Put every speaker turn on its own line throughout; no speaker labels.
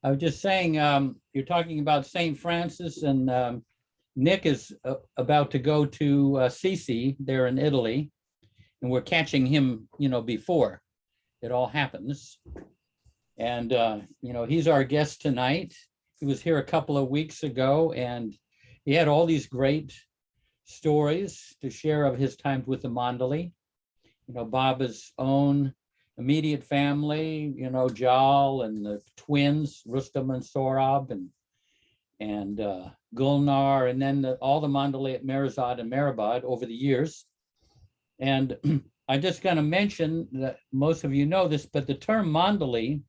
I was just saying, you're talking about St. Francis, and Nick is about to go to Assisi there in Italy, and we're catching him, before it all happens. And, he's our guest tonight. He was here a couple of weeks ago, and he had all these great stories to share of his times with the mandali. Baba's own immediate family, Jal and the twins, Rustam and Sorab, and Gulnar, and then all the mandali at Merzad and Mehrabad over the years. And I just going to mention that most of you know this, but the term mandali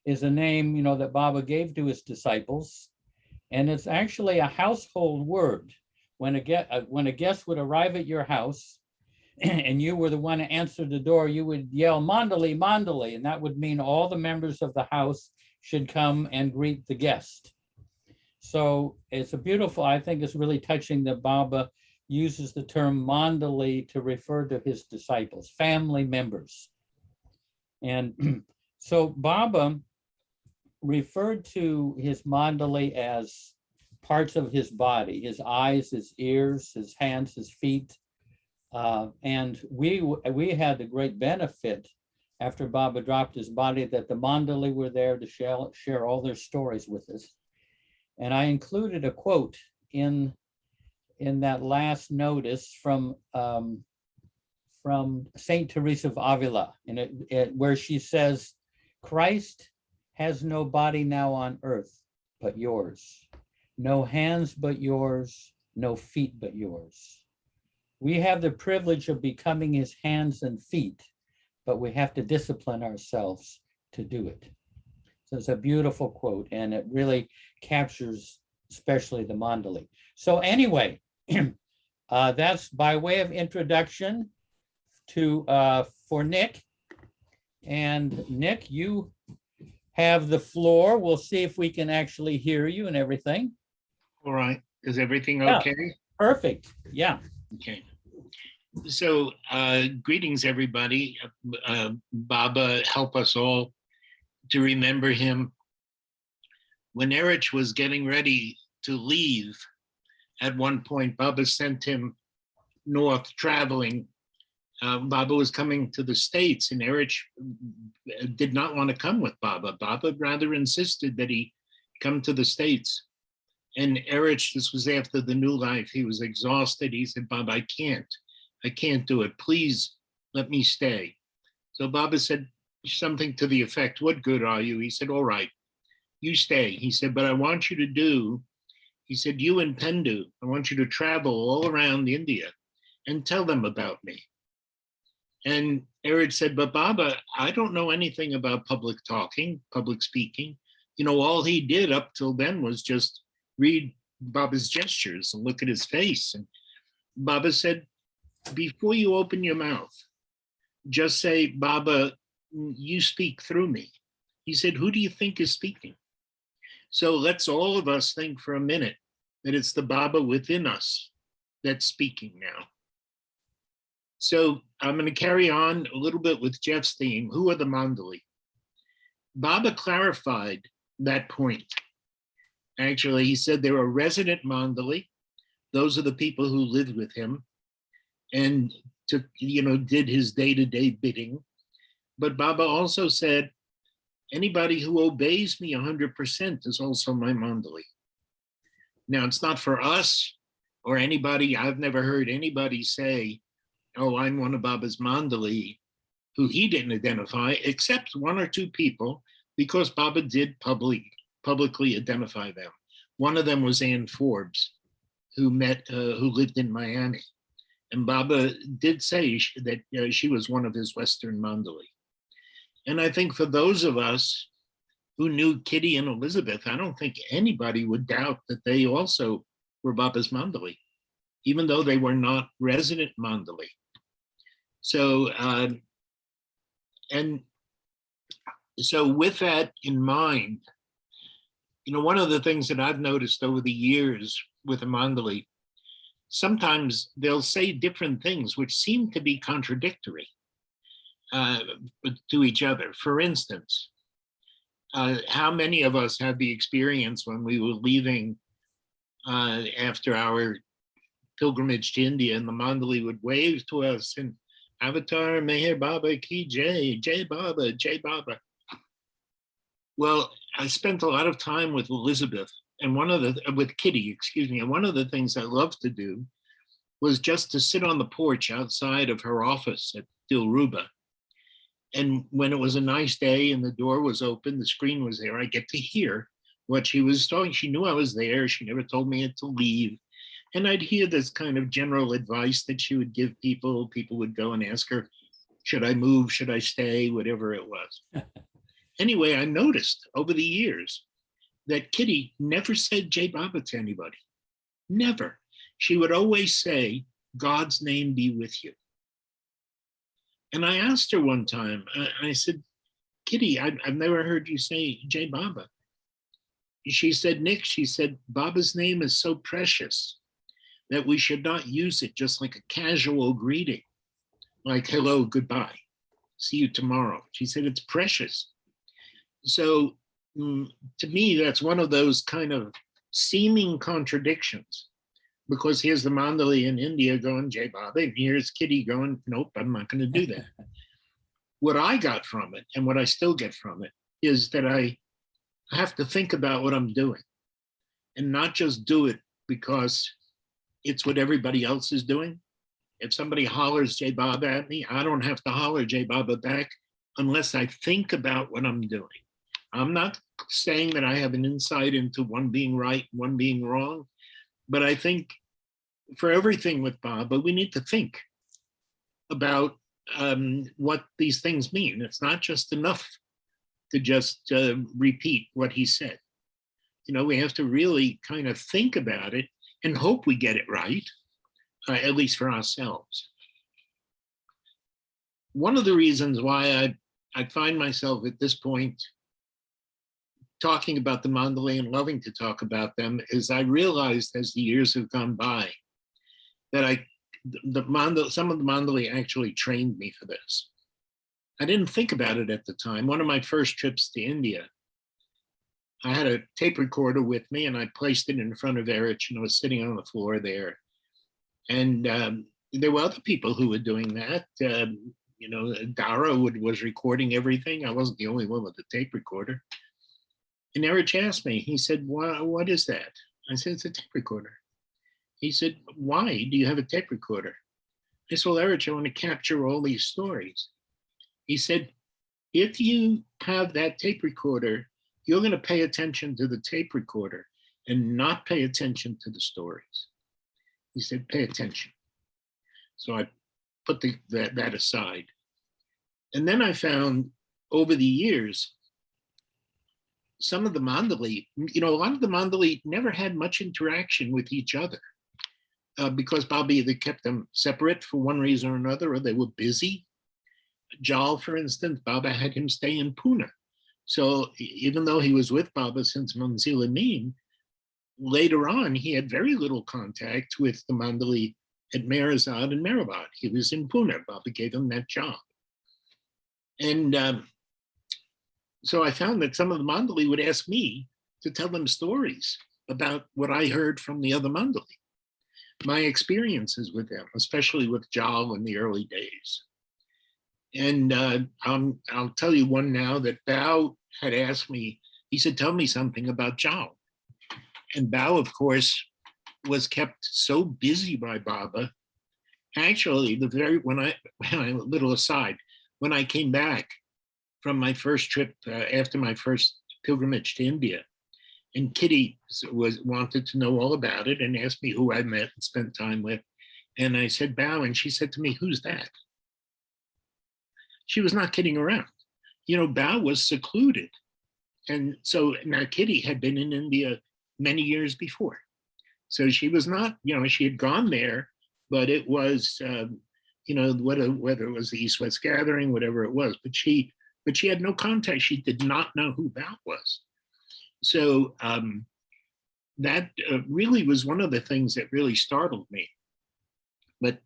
is a name, that Baba gave to his disciples, and it's actually a household word. When a guest would arrive at your house, and you were the one to answer the door, you would yell, "Mandali, Mandali," and that would mean all the members of the house should come and greet the guest. So it's I think it's really touching that Baba uses the term mandali to refer to his disciples, family members. And so Baba referred to his mandali as parts of his body, his eyes, his ears, his hands, his feet. And we had the great benefit after Baba dropped his body that the mandali were there to share all their stories with us. And I included a quote in that last notice from Saint Teresa of Avila, where she says, "Christ has no body now on earth but yours, no hands but yours, no feet but yours. We have the privilege of becoming his hands and feet, but we have to discipline ourselves to do it." So it's a beautiful quote, and it really captures especially the mandali. So anyway, that's by way of introduction for Nick. And Nick, you have the floor. We'll see if we can actually hear you and everything.
All right. Is everything okay?
Yeah, perfect. Yeah.
Okay. So greetings, everybody. Baba, help us all to remember him. When Erich was getting ready to leave, at one point, Baba sent him north traveling. Baba was coming to the States, and Erich did not want to come with Baba. Baba rather insisted that he come to the States. And Erich, this was after the new life, he was exhausted. He said, "Baba, I can't do it. Please let me stay." So Baba said something to the effect, "What good are you?" He said, "All right, you stay." He said, "But I want you to do," he said, "you and Pendu, I want you to travel all around India and tell them about me." And Erich said, "But Baba, I don't know anything about public talking, public speaking. All he did up till then was just read Baba's gestures and look at his face." And Baba said, "Before you open your mouth, just say, 'Baba, you speak through me.'" He said, "Who do you think is speaking?" So let's all of us think for a minute that it's the Baba within us that's speaking now. So I'm going to carry on a little bit with Jeff's theme. Who are the mandali? Baba clarified that point. Actually, he said there are resident mandali. Those are the people who lived with him and did his day-to-day bidding. But Baba also said, anybody who obeys me 100% is also my mandali. Now, it's not for us or anybody. I've never heard anybody say, "Oh, I'm one of Baba's mandali," who he didn't identify, except one or two people, because Baba did publicly identify them. One of them was Ann Forbes, who lived in Miami. And Baba did say that she was one of his Western mandali. And I think for those of us who knew Kitty and Elizabeth, I don't think anybody would doubt that they also were Baba's mandali, even though they were not resident mandali. So, with that in mind, one of the things that I've noticed over the years with a mandali, sometimes they'll say different things which seem to be contradictory to each other. For instance, how many of us had the experience when we were leaving after our pilgrimage to India, and the mandali would wave to us and Avatar Meher Baba Ki Jai, Jai Baba, Jai Baba. Well, I spent a lot of time with Elizabeth and with Kitty, excuse me. And one of the things I loved to do was just to sit on the porch outside of her office at Dilruba. And when it was a nice day and the door was open, the screen was there, I get to hear what she was talking. She knew I was there. She never told me to leave. And I'd hear this kind of general advice that she would give people. People would go and ask her, should I move? Should I stay? Whatever it was. Anyway, I noticed over the years that Kitty never said Jai Baba to anybody. Never. She would always say, God's name be with you. And I asked her one time, I said, Kitty, I've never heard you say Jai Baba. She said, Nick, she said, Baba's name is so precious that we should not use it just like a casual greeting, like hello, goodbye, see you tomorrow. She said, it's precious. So to me, that's one of those kind of seeming contradictions, because here's the mandali in India going, Jai Baba, and here's Kitty going, nope, I'm not going to do that. What I got from it, and what I still get from it, is that I have to think about what I'm doing and not just do it because it's what everybody else is doing. If somebody hollers Jai Baba at me, I don't have to holler Jai Baba back unless I think about what I'm doing. I'm not saying that I have an insight into one being right, one being wrong, but I think for everything with Baba, we need to think about what these things mean. It's not just enough to just repeat what he said. You know, we have to really kind of think about it and hope we get it right, at least for ourselves. One of the reasons why I find myself at this point talking about the mandali and loving to talk about them is I realized as the years have gone by that some of the mandali actually trained me for this. I didn't think about it at the time. One of my first trips to India, I had a tape recorder with me and I placed it in front of Erich and I was sitting on the floor there. And there were other people who were doing that. You know, Dara was recording everything. I wasn't the only one with the tape recorder. And Erich asked me, he said, what is that? I said, it's a tape recorder. He said, why do you have a tape recorder? I said, well, Erich, I want to capture all these stories. He said, if you have that tape recorder, you're going to pay attention to the tape recorder and not pay attention to the stories. He said, pay attention. So I put that aside. And then I found over the years, some of the mandali, you know, a lot of the mandali never had much interaction with each other because Baba either kept them separate for one reason or another, or they were busy. Jal, for instance, Baba had him stay in Pune. So even though he was with Baba since Manzil Amin, later on, he had very little contact with the mandali at Meherzad and Mehrabad. He was in Pune. Baba gave him that job. And so I found that some of the mandali would ask me to tell them stories about what I heard from the other mandali, my experiences with them, especially with Jal in the early days. And I'll tell you one now that Bao had asked me, he said, tell me something about Jal. And Bao, of course, was kept so busy by Baba. Actually, when I came back from my first trip after my first pilgrimage to India, and Kitty wanted to know all about it and asked me who I met and spent time with. And I said, Bao, and she said to me, who's that? She was not kidding around. You know, Bao was secluded. And so now Kitty had been in India many years before. So she was not, you know, she had gone there, but it was, you know, whether it was the East-West Gathering, whatever it was, but she had no contact. She did not know who Bao was. So that really was one of the things that really startled me. But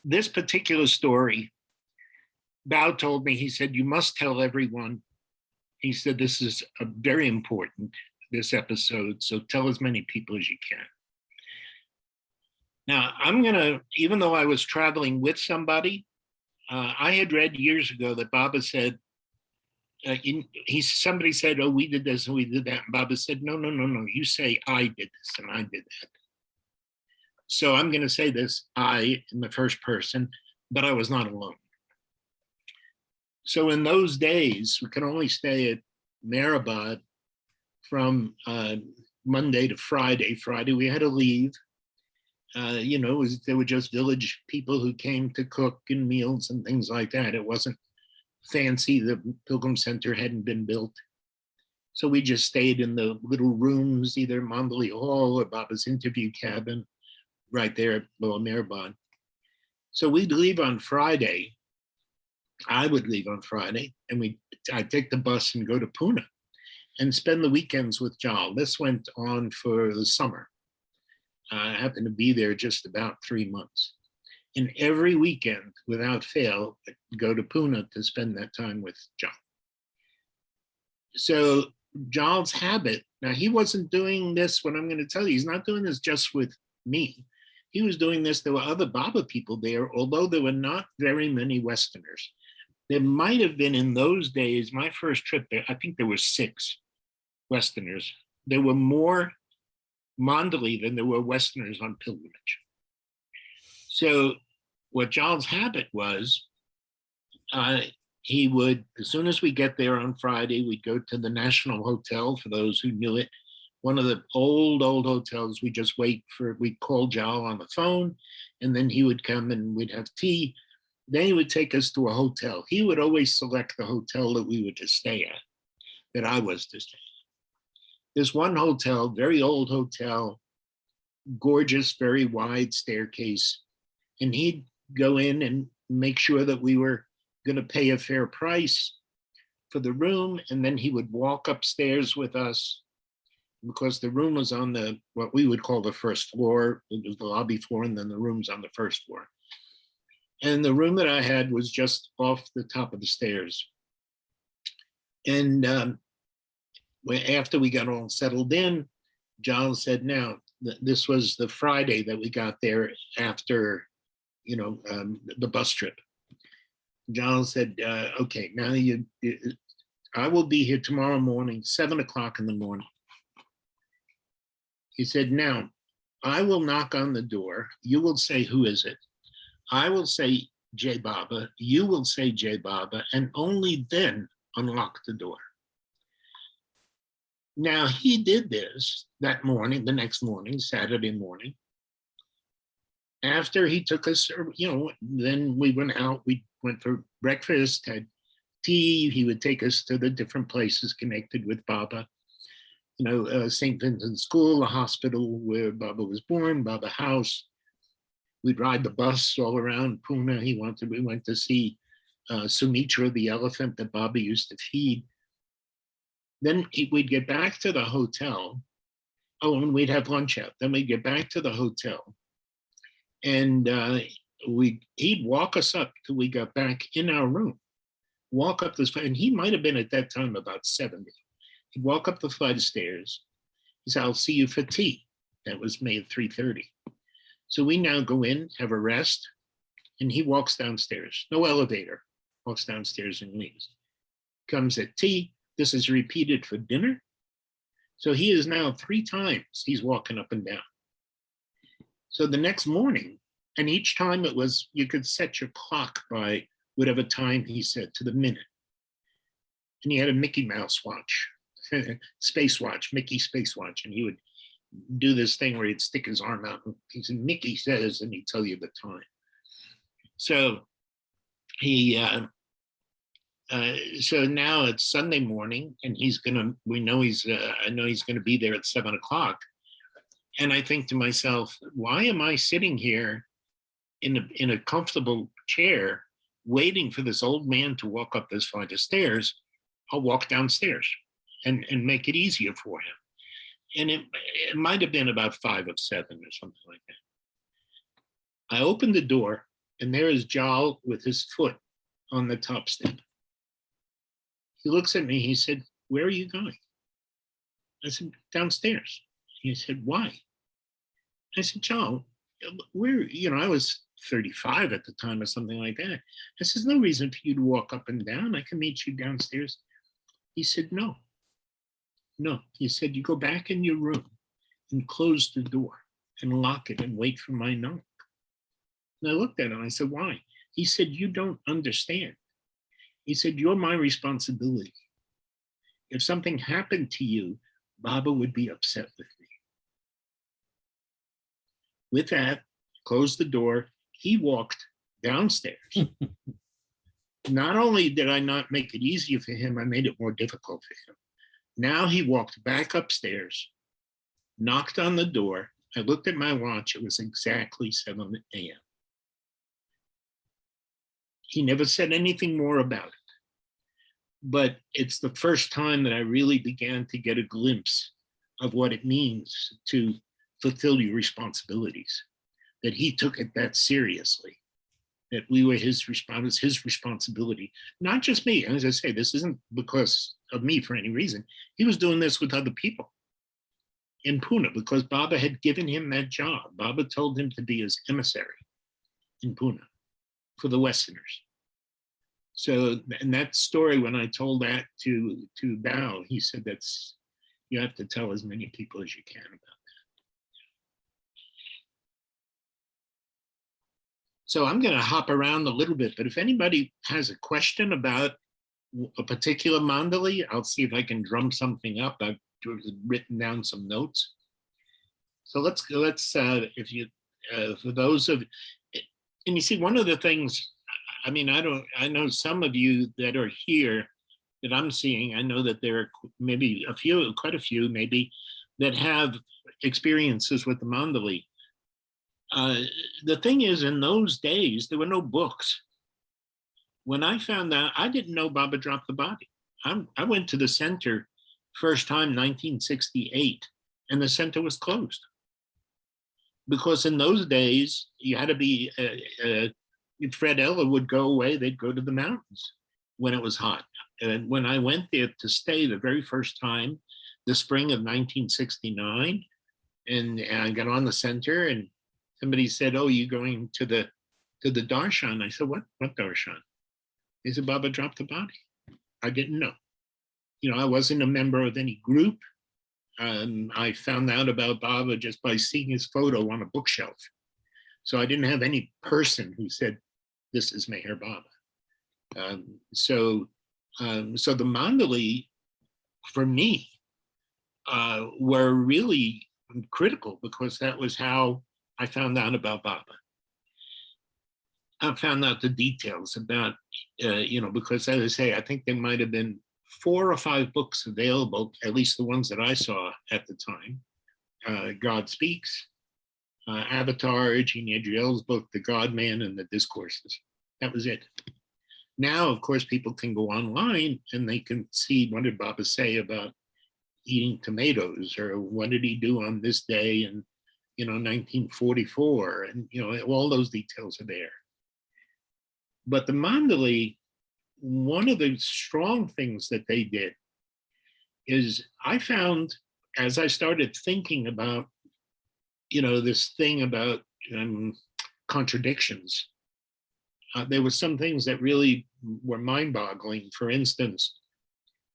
this particular story, Bao told me, he said, you must tell everyone he said, this is a very important, this episode, so tell as many people as you can. Now, I'm gonna, even though I was traveling with somebody, I had read years ago that Baba said, somebody said, oh, we did this and we did that. And Baba said, no, no, no, no, you say I did this and I did that. So I'm gonna say this, I in the first person, but I was not alone. So in those days, we could only stay at Mehrabad from Monday to Friday. Friday, we had to leave. You know, there were just village people who came to cook and meals and things like that. It wasn't fancy. The Pilgrim Center hadn't been built. So we just stayed in the little rooms, either Mandali Hall or Baba's interview cabin, right there at Lower Mehrabad. So we'd leave on Friday. I would leave on Friday, and I'd take the bus and go to Pune and spend the weekends with Jal. This went on for the summer. I happened to be there just about 3 months. And every weekend, without fail, I'd go to Pune to spend that time with Jal. So Jal's habit, now he wasn't doing this, what I'm going to tell you, he's not doing this just with me. He was doing this, there were other Baba people there, although there were not very many Westerners. There might have been in those days, my first trip there, I think there were 6 Westerners. There were more Mandali than there were Westerners on pilgrimage. So what Jal's habit was, he would, as soon as we get there on Friday, we'd go to the National Hotel, for those who knew it, one of the old hotels. We just we'd call Jal on the phone, and then he would come and we'd have tea. Then he would take us to a hotel. He would always select the hotel that we were to stay at, that I was to stay at. There's one hotel, very old hotel, gorgeous, very wide staircase. And he'd go in and make sure that we were going to pay a fair price for the room. And then he would walk upstairs with us, because the room was on what we would call the first floor. It was the lobby floor, and then the room's on the first floor. And the room that I had was just off the top of the stairs. And after we got all settled in, John said, now, this was the Friday that we got there after, the bus trip. John said, okay, now I will be here tomorrow morning, 7 o'clock in the morning. He said, now, I will knock on the door. You will say, who is it? I will say, Jai Baba. You will say, Jai Baba, and only then unlock the door. Now, he did this that morning, the next morning, Saturday morning. After he took us, then we went out, we went for breakfast, had tea. He would take us to the different places connected with Baba. St. Vincent's School, a hospital where Baba was born, Baba House. We'd ride the bus all around Pune. We went to see Sumitra, the elephant that Baba used to feed. Then we'd get back to the hotel. Oh, and we'd have lunch out. Then we'd get back to the hotel. And he'd walk us up till we got back in our room. Walk up this, and he might have been at that time about 70. He'd walk up the flight of stairs. He said, I'll see you for tea. That was May at 3:30. So we now go in, have a rest, and he walks downstairs. No elevator. Walks downstairs and leaves. Comes at tea. This is repeated for dinner. So he is now 3 times he's walking up and down. So the next morning, and each time it was, you could set your clock by whatever time he said to the minute. And he had a Mickey Mouse watch, space watch, Mickey space watch. And he would do this thing where he'd stick his arm out and he said, Mickey says, and he'd tell you the time. So so now it's Sunday morning, and I know he's gonna be there at 7 o'clock. And I think to myself, why am I sitting here in a comfortable chair waiting for this old man to walk up this flight of stairs? I'll walk downstairs and make it easier for him. And it might have been about 5 of 7 or something like that. I opened the door, and there is Jal with his foot on the top step. He looks at me, he said, "Where are you going?" I said, "Downstairs." He said, "Why?" I said, "Joe, I was 35 at the time or something like that. I said, "There's no reason for you to walk up and down. I can meet you downstairs." He said, "No, no." He said, "You go back in your room and close the door and lock it and wait for my knock." And I looked at him, I said, "Why?" He said, "You don't understand." He said, "You're my responsibility. If something happened to you, Baba would be upset with me." With that, closed the door. He walked downstairs. Not only did I not make it easier for him, I made it more difficult for him. Now he walked back upstairs, knocked on the door. I looked at my watch. It was exactly 7 a.m. He never said anything more about it. But it's the first time that I really began to get a glimpse of what it means to fulfill your responsibilities, that he took it that seriously, that we were his responsibility, not just me. And as I say, this isn't because of me for any reason. He was doing this with other people in Pune because Baba had given him that job. Baba told him to be his emissary in Pune for the Westerners. So, and that story, when I told that to Bao, he said, you have to tell as many people as you can about that. So I'm going to hop around a little bit, but if anybody has a question about a particular mandali, I'll see if I can drum something up. I've written down some notes. So let's if you, for those of, and you see, one of the things, I mean, I know some of you that are here that I'm seeing, I know that there are maybe quite a few maybe, that have experiences with the mandali. The thing is, in those days, there were no books. When I found out, I didn't know Baba dropped the body. I went to the center first time, 1968, and the center was closed. Because in those days, you had to be, Fred Ella would go away, they'd go to the mountains when it was hot. And when I went there to stay the very first time, the spring of 1969, and I got on the center and somebody said, "Oh, you're going to the darshan." I said, what darshan? He said, "Baba dropped the body." I didn't know. I wasn't a member of any group. I found out about Baba just by seeing his photo on a bookshelf. So I didn't have any person who said, "This is Meher Baba." So the mandali, for me, were really critical because that was how I found out about Baba. I found out the details about, because as I say, I think there might have been 4 or 5 books available, at least the ones that I saw at the time. God Speaks, Avatar, Jean Adriel's book, The God Man, and the Discourses. That was it. Now, of course, people can go online and they can see what did Baba say about eating tomatoes, or what did he do on this day in 1944, and all those details are there. But the mandali, one of the strong things that they did is I found, as I started thinking about this thing about contradictions, there were some things that really were mind-boggling. For instance,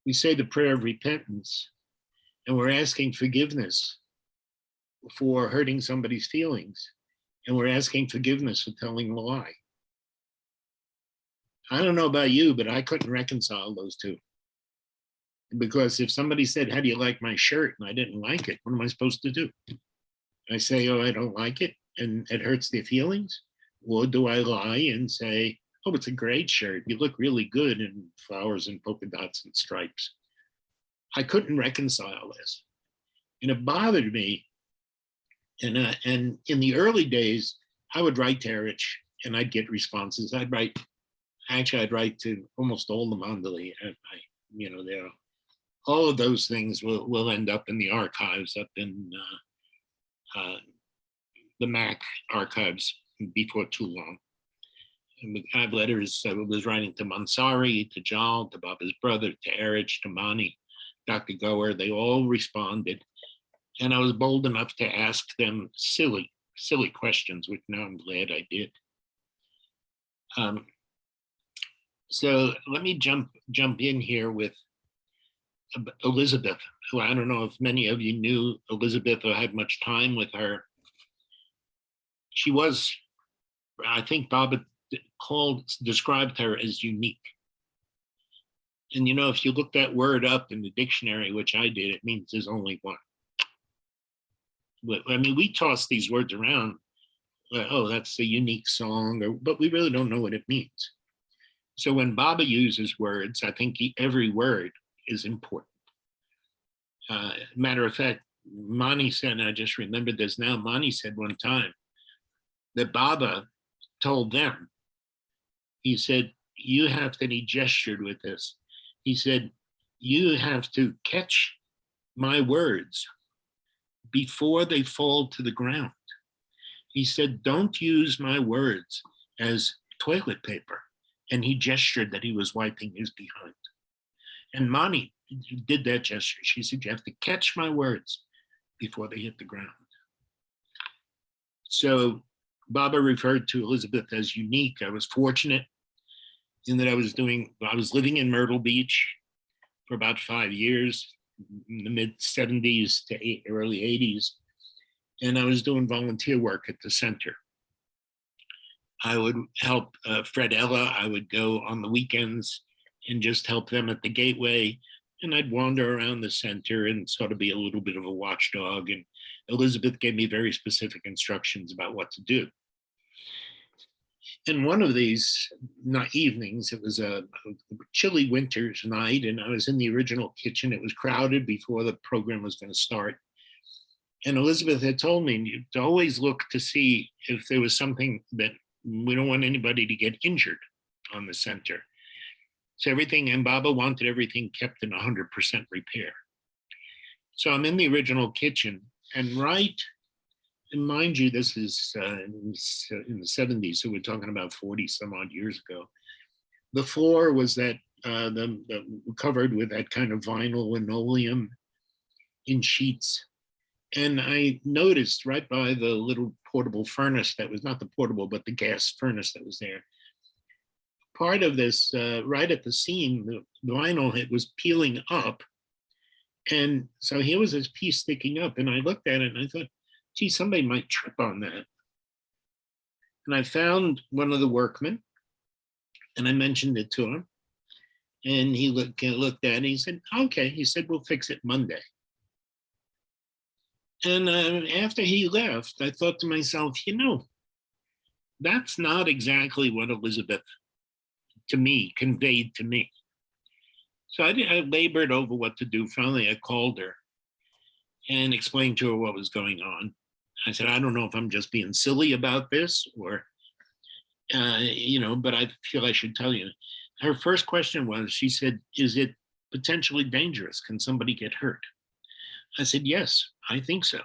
we say the prayer of repentance and we're asking forgiveness for hurting somebody's feelings, and we're asking forgiveness for telling a lie. I don't know about you, but I couldn't reconcile those two. Because if somebody said, "How do you like my shirt?" and I didn't like it, what am I supposed to do? I say, "Oh, I don't like it," and it hurts their feelings? Or do I lie and say, "Oh, it's a great shirt. You look really good in flowers and polka dots and stripes"? I couldn't reconcile this. And it bothered me. And in the early days, I would write to Erich and I'd get responses. I'd write to almost all the mandali. There, all of those things will end up in the archives, up in the MAC archives before too long. I have letters I was writing to Mansari, to Jal, to Baba's brother, to Erich, to Mani, Dr. Goer. They all responded. And I was bold enough to ask them silly questions, which now I'm glad I did. So let me jump in here with Elizabeth, who I don't know if many of you knew Elizabeth or had much time with her. She was, I think Baba described her as unique. And you know, if you look that word up in the dictionary, which I did, it means there's only one. I mean, we toss these words around, oh, that's a unique song, but we really don't know what it means. So when Baba uses words, I think every word is important. Matter of fact, Mani said, and I just remembered this now, Mani said one time that Baba told them, he said, you have to, and he gestured with this, he said, you have to catch my words before they fall to the ground. He said, don't use my words as toilet paper. And he gestured that he was wiping his behind. And Mani did that gesture. She said, you have to catch my words before they hit the ground. So Baba referred to Elizabeth as unique. I was fortunate in that I was living in Myrtle Beach for about 5 years, in the mid 70s to early 80s. And I was doing volunteer work at the center. I would help Fred Ella. I would go on the weekends and just help them at the gateway. And I'd wander around the center and sort of be a little bit of a watchdog. And Elizabeth gave me very specific instructions about what to do. And one of these evenings, it was a chilly winter's night, and I was in the original kitchen. It was crowded before the program was going to start. And Elizabeth had told me to always look to see if there was something that we don't want anybody to get injured on the center. So everything, and Baba wanted everything kept in 100% repair. So I'm in the original kitchen, and and mind you, this is in the 70s, so we're talking about 40 some odd years ago. The floor was that covered with that kind of vinyl linoleum in sheets. And I noticed right by the little portable furnace that was, not the portable, but the gas furnace that was there, part of this, right at the seam, the vinyl, it was peeling up. And so here was this piece sticking up, and I looked at it and I thought, gee, somebody might trip on that. And I found one of the workmen, and I mentioned it to him. And he looked at it, and he said, okay. He said, we'll fix it Monday. And after he left, I thought to myself, you know, that's not exactly what Elizabeth, to me, conveyed to me. So I labored over what to do. Finally, I called her and explained to her what was going on. I said, I don't know if I'm just being silly about this or, you know, but I feel I should tell you. Her first question was, she said, is it potentially dangerous? Can somebody get hurt? I said, yes, I think so.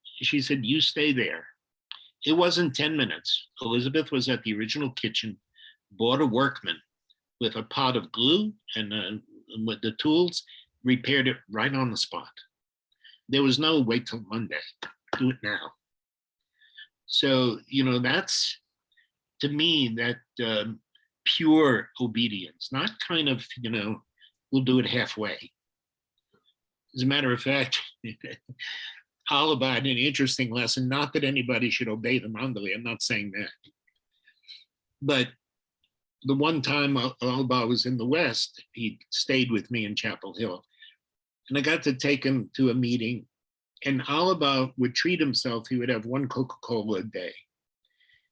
She said, you stay there. It wasn't 10 minutes. Elizabeth was at the original kitchen, bought a workman with a pot of glue and with the tools, repaired it right on the spot. There was no wait till Monday, do it now. So, you know, that's, to me, that pure obedience, not kind of, you know, we'll do it halfway. As a matter of fact, Alaba had an interesting lesson, not that anybody should obey the mandali, I'm not saying that. But the one time Alaba was in the West, he stayed with me in Chapel Hill. And I got to take him to a meeting, and Alaba would treat himself. He would have one Coca-Cola a day.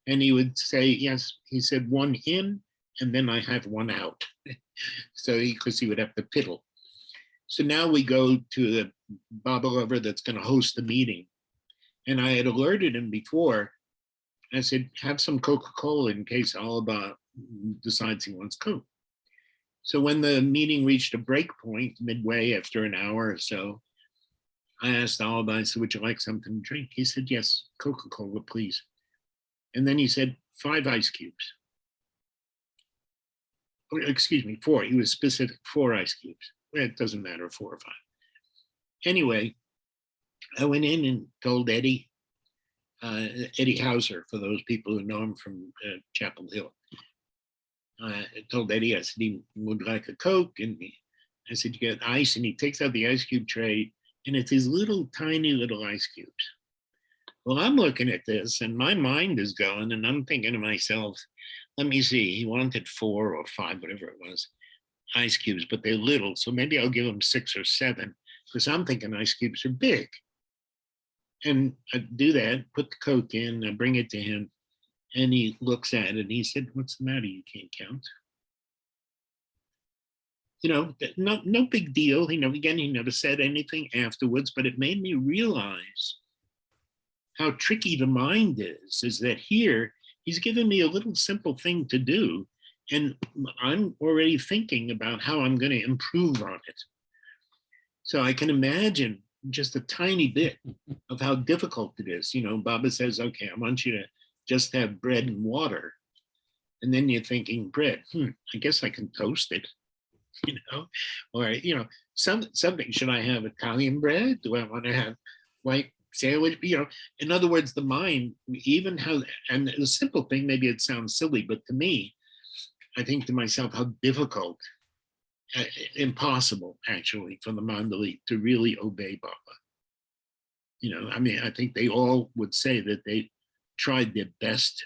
And he would say, yes, he said, one in, and then I have one out. So because he would have to piddle. So now we go to the Baba lover that's going to host the meeting. And I had alerted him before. I said, have some Coca-Cola in case Alaba decides he wants Coke. So when the meeting reached a break point midway after an hour or so, I asked Alaba, I said, would you like something to drink? He said, yes, Coca-Cola, please. And then he said, 5 ice cubes. excuse me, 4. He was specific, 4 ice cubes. It doesn't matter, 4 or 5. Anyway, I went in and told Eddie Hauser, for those people who know him from Chapel Hill. I told Eddie, I said, he would like a Coke. And I said, you get ice. And he takes out the ice cube tray, and it's these little, tiny little ice cubes. Well, I'm looking at this, and my mind is going, and I'm thinking to myself, let me see, he wanted 4 or 5, whatever it was, ice cubes, but they're little. So maybe I'll give him 6 or 7, because I'm thinking ice cubes are big. And I do that, put the Coke in, I bring it to him, and he looks at it, and he said, what's the matter? You can't count. You know, no big deal. You know, again, he never said anything afterwards, but it made me realize how tricky the mind is that here, he's given me a little simple thing to do, and I'm already thinking about how I'm going to improve on it. So I can imagine just a tiny bit of how difficult it is. You know, Baba says, okay, I want you to just have bread and water. And then you're thinking, bread, I guess I can toast it, you know, or, you know, something, should I have Italian bread? Do I want to have white sandwich? You know, in other words, the mind, even how, and the simple thing, maybe it sounds silly, but to me, I think to myself, how difficult, impossible actually for the mandali to really obey Baba. You know, I mean, I think they all would say that they tried their best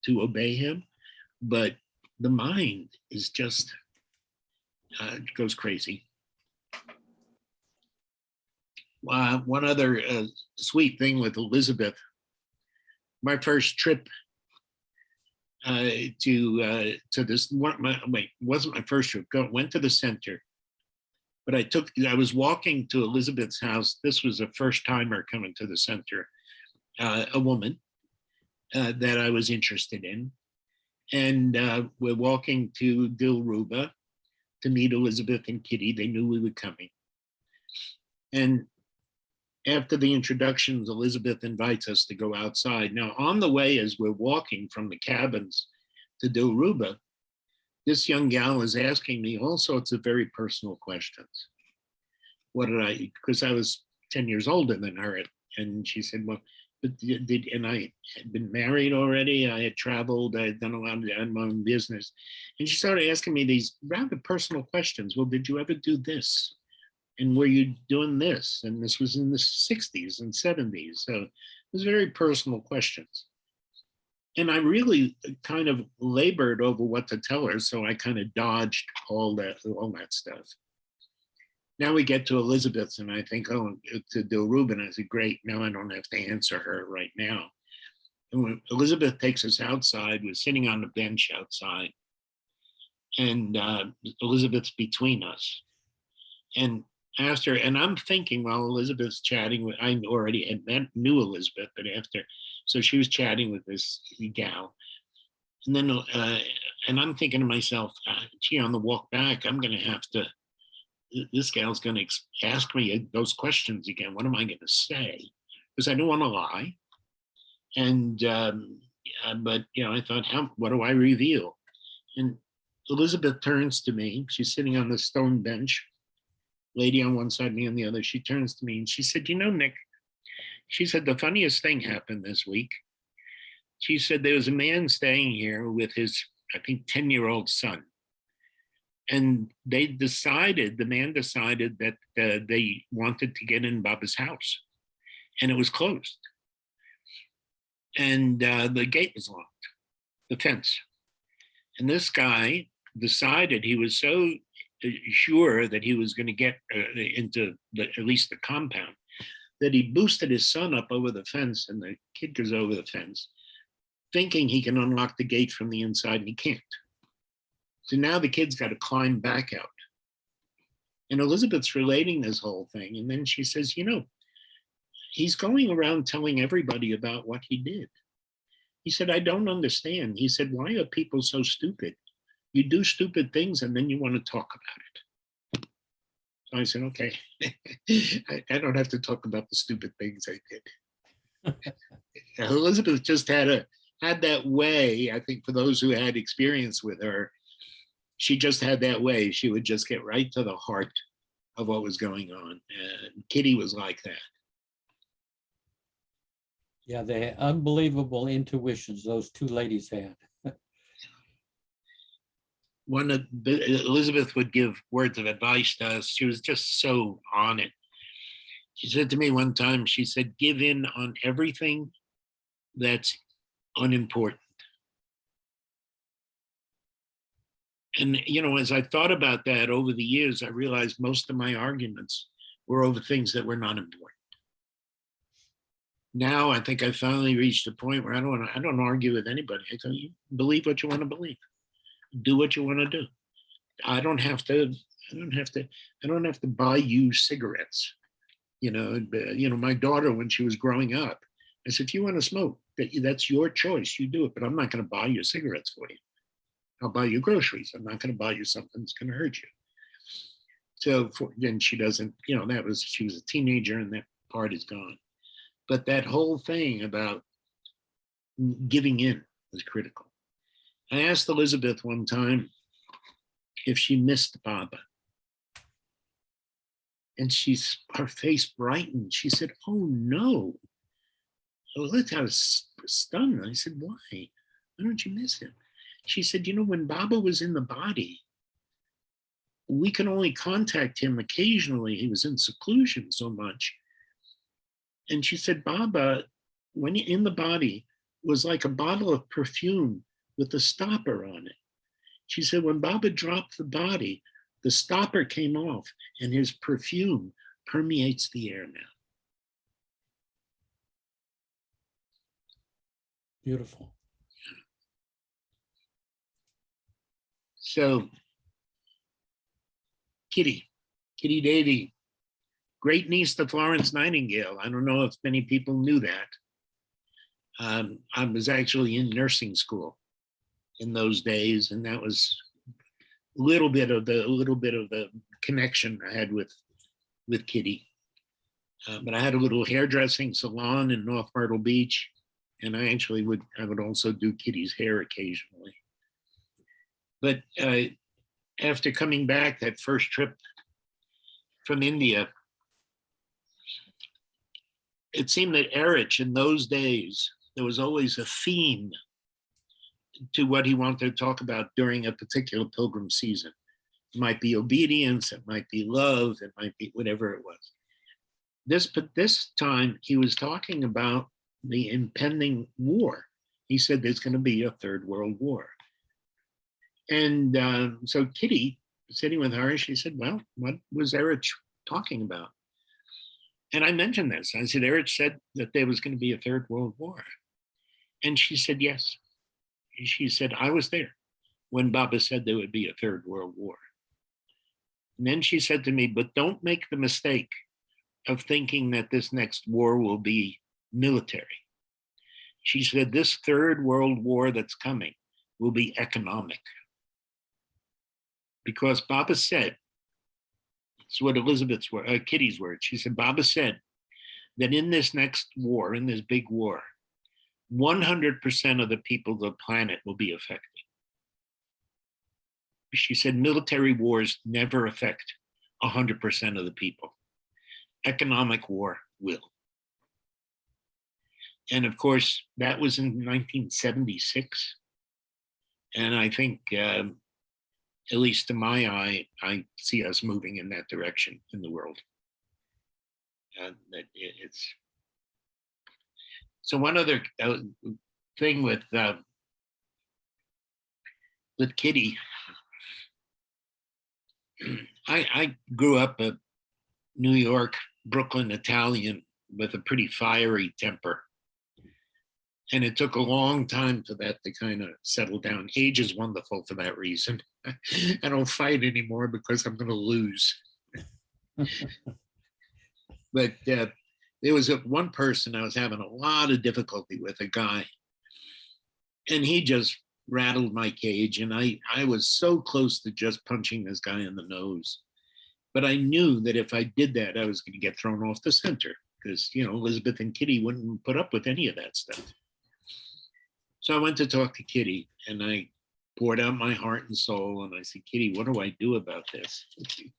to obey him, but the mind is just, goes crazy. One other sweet thing with Elizabeth, my first trip to this, wasn't my first trip, went to the center, but I was walking to Elizabeth's house. This was a first timer coming to the center, a woman that I was interested in. And we're walking to Dilruba to meet Elizabeth and Kitty. They knew we were coming. And after the introductions, Elizabeth invites us to go outside. Now, on the way, as we're walking from the cabins to Dilruba, this young gal is asking me all sorts of very personal questions. What did I, because I was 10 years older than her. And she said, well, but and I had been married already. I had traveled, I had done a lot of, I had my own business. And she started asking me these rather personal questions. Well, did you ever do this? And were you doing this? And this was in the 60s and 70s. So it was very personal questions. And I really kind of labored over what to tell her. So I kind of dodged all that stuff. Now we get to Elizabeth's, and I think, oh, to Dilruba, I said, great, now I don't have to answer her right now. And when Elizabeth takes us outside, we're sitting on the bench outside, and Elizabeth's between us. And after, and I'm thinking while Elizabeth's chatting with, I already had knew Elizabeth, but after, so she was chatting with this gal. And then, and I'm thinking to myself, gee, on the walk back, I'm going to have to, this gal's going to ask me those questions again. What am I going to say? Because I don't want to lie. And, but, you know, I thought, what do I reveal? And Elizabeth turns to me. She's sitting on the stone bench, lady on one side, me on the other. She turns to me and she said, you know, Nick, she said, the funniest thing happened this week. She said, there was a man staying here with his, I think, 10-year-old son. And the man decided that they wanted to get in Baba's house, and it was closed. And the gate was locked, the fence. And this guy decided, he was so sure that he was going to get into at least the compound, that he boosted his son up over the fence, and the kid goes over the fence, thinking he can unlock the gate from the inside, and he can't. So now the kid's got to climb back out. And Elizabeth's relating this whole thing. And then she says, you know, he's going around telling everybody about what he did. He said, I don't understand. He said, why are people so stupid? You do stupid things and then you want to talk about it. So I said, okay, I don't have to talk about the stupid things I did. Elizabeth just had that way, I think, for those who had experience with her, she just had that way. She would just get right to the heart of what was going on. And Kitty was like that.
Yeah, they had unbelievable intuitions those two ladies had.
One of Elizabeth would give words of advice to us. She was just so on it. She said to me one time, she said, give in on everything that's unimportant. And, you know, as I thought about that over the years, I realized most of my arguments were over things that were not important. Now I think I finally reached a point where I don't argue with anybody. I tell you, believe what you want to believe. Do what you want to do. I don't have to buy you cigarettes. You know, my daughter, when she was growing up, I said, if you want to smoke, that's your choice. You do it, but I'm not going to buy you cigarettes for you. I'll buy you groceries. I'm not going to buy you something that's going to hurt you. So then she doesn't, you know, she was a teenager and that part is gone. But that whole thing about giving in was critical. I asked Elizabeth one time if she missed Baba. And her face brightened. She said, oh no. I was stunned. I said, why? Why don't you miss him? She said, you know, when Baba was in the body, we can only contact him occasionally. He was in seclusion so much. And she said, Baba, when in the body, was like a bottle of perfume with a stopper on it. She said, when Baba dropped the body, the stopper came off and his perfume permeates the air now.
Beautiful.
So, Kitty Davy, great niece to Florence Nightingale. I don't know if many people knew that. I was actually in nursing school in those days, and that was a little bit of the connection I had with Kitty. But I had a little hairdressing salon in North Myrtle Beach, and I would also do Kitty's hair occasionally. But after coming back that first trip from India, it seemed that Erich, in those days, there was always a theme to what he wanted to talk about during a particular pilgrim season. It might be obedience, it might be love, it might be whatever it was. This time he was talking about the impending war. He said there's going to be a third world war. And so Kitty, sitting with her, she said, well, what was Erich talking about? And I mentioned this. I said, Erich said that there was going to be a third world war. And she said, yes. She said, I was there when Baba said there would be a third world war. And then she said to me, but don't make the mistake of thinking that this next war will be military. She said, this third world war that's coming will be economic. Because Baba said, it's what Kitty's words. She said, Baba said that in this next war, in this big war, 100% of the people of the planet will be affected. She said, military wars never affect 100% of the people. Economic war will. And of course, that was in 1976. And I think, at least to my eye, I see us moving in that direction in the world. So one other thing with Kitty, I grew up a New York, Brooklyn Italian with a pretty fiery temper. And it took a long time for that to kind of settle down. Age is wonderful for that reason. I don't fight anymore because I'm going to lose. But there was one person I was having a lot of difficulty with, a guy. And he just rattled my cage. And I was so close to just punching this guy in the nose. But I knew that if I did that, I was going to get thrown off the center because, you know, Elizabeth and Kitty wouldn't put up with any of that stuff. So I went to talk to Kitty, and I poured out my heart and soul. And I said, Kitty, what do I do about this? She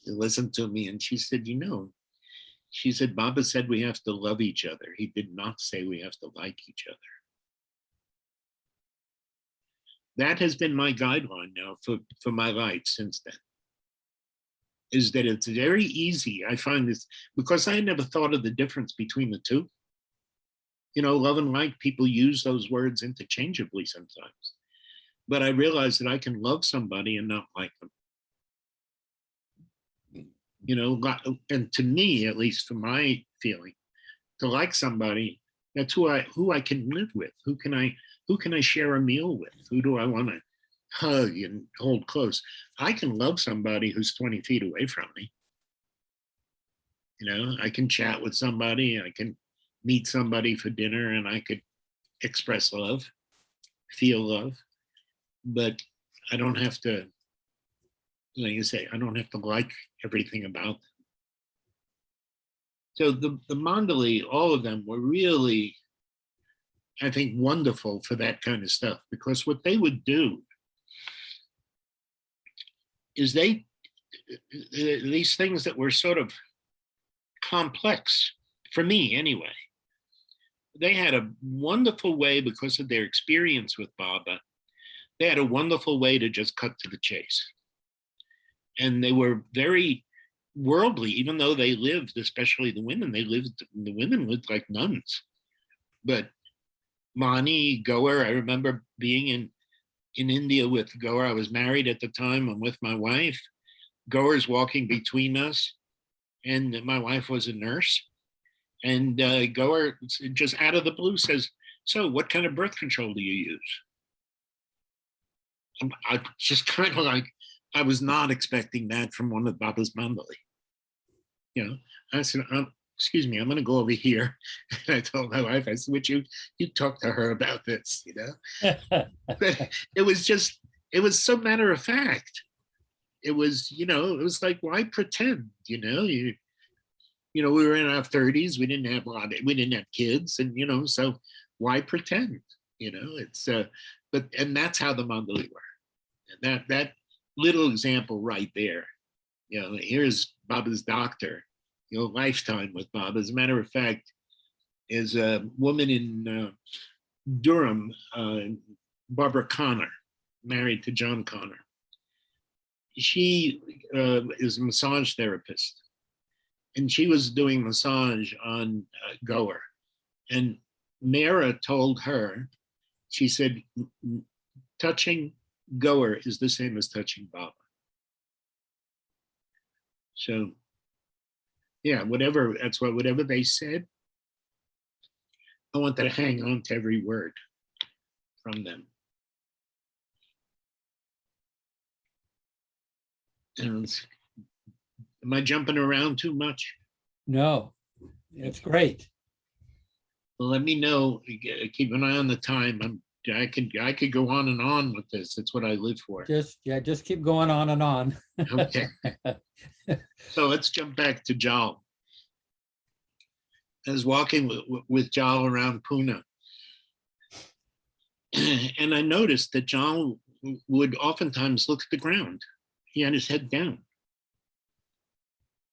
listened to me and she said, she said, Baba said we have to love each other. He did not say we have to like each other. That has been my guideline now for my life since then, is that it's very easy. I find this, because I never thought of the difference between the two. Love and like, people use those words interchangeably sometimes. But I realize that I can love somebody and not like them. And to me, at least for my feeling, to like somebody, that's who I can live with. Who can I share a meal with? Who do I want to hug and hold close? I can love somebody who's 20 feet away from me. I can chat with somebody, I can meet somebody for dinner, and I could express love, feel love, but I don't have to, like you say, I don't have to like everything about them. So the mandali, all of them were really, I think, wonderful for that kind of stuff, because what they would do is these things that were sort of complex, for me anyway, they had a wonderful way, because of their experience with Baba, they had a wonderful way to just cut to the chase. And they were very worldly, even though they lived, especially the women lived like nuns. But Mani, Gulnar, I remember being in India with Gulnar. I was married at the time. I'm with my wife. Gulnar's walking between us, and my wife was a nurse. And Gulnar just out of the blue says, "So what kind of birth control do you use?" I just kind of like, I was not expecting that from one of Baba's mandali. I said, excuse me, I'm going to go over here. And I told my wife, I said, would you talk to her about this, But it was so matter of fact. It was, it was like, why pretend, we were in our 30s, we didn't have kids, and, so why pretend, it's, and that's how the mandali were. And that little example right there, here's Baba's doctor, lifetime with Baba. As a matter of fact, is a woman in Durham, Barbara Connor, married to John Connor. She is a massage therapist, and she was doing massage on Gulnar. And Mara told her, she said, touching Gulnar is the same as touching Baba. So, yeah, whatever they said, I wanted to hang on to every word from them. And am I jumping around too much?
No, it's great.
Well, let me know. Keep an eye on the time. I could go on and on with this. It's what I live for.
Just keep going on and on.
Okay. So let's jump back to Jal. I was walking with Jal around Pune, and I noticed that Jal would oftentimes look at the ground. He had his head down.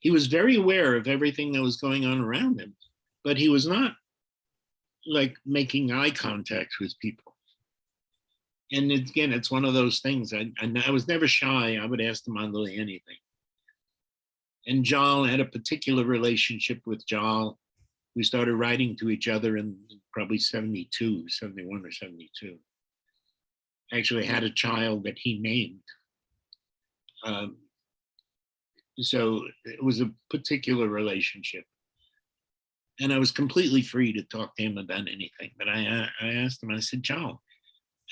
He was very aware of everything that was going on around him, but he was not like making eye contact with people. And again, it's one of those things. I was never shy. I would ask the mandali anything. And Jal had a particular relationship with Jal. We started writing to each other in probably 71 or 72. Actually had a child that he named. So it was a particular relationship. And I was completely free to talk to him about anything. But I asked him, I said, Jal,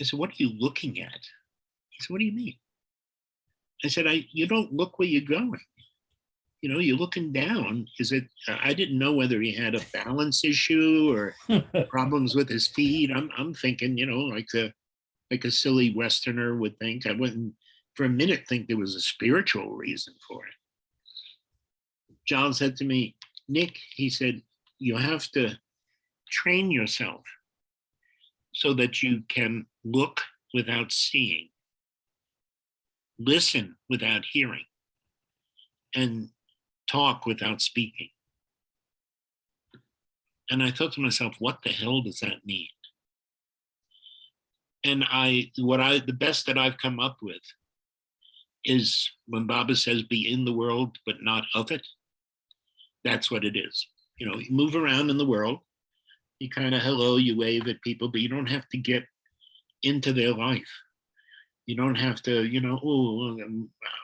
I said, what are you looking at? He said, what do you mean? I said, you don't look where you're going. You're looking down. I didn't know whether he had a balance issue or problems with his feet. I'm thinking, like a silly Westerner would think. I wouldn't for a minute think there was a spiritual reason for it. John said to me, Nick, he said, you have to train yourself so that you can look without seeing, listen without hearing, and talk without speaking. And I thought to myself, what the hell does that mean? And the best that I've come up with is when Baba says, be in the world, but not of it. That's what it is. You know, you move around in the world, you kind of hello, you wave at people, but you don't have to get into their life. You don't have to, you know, oh,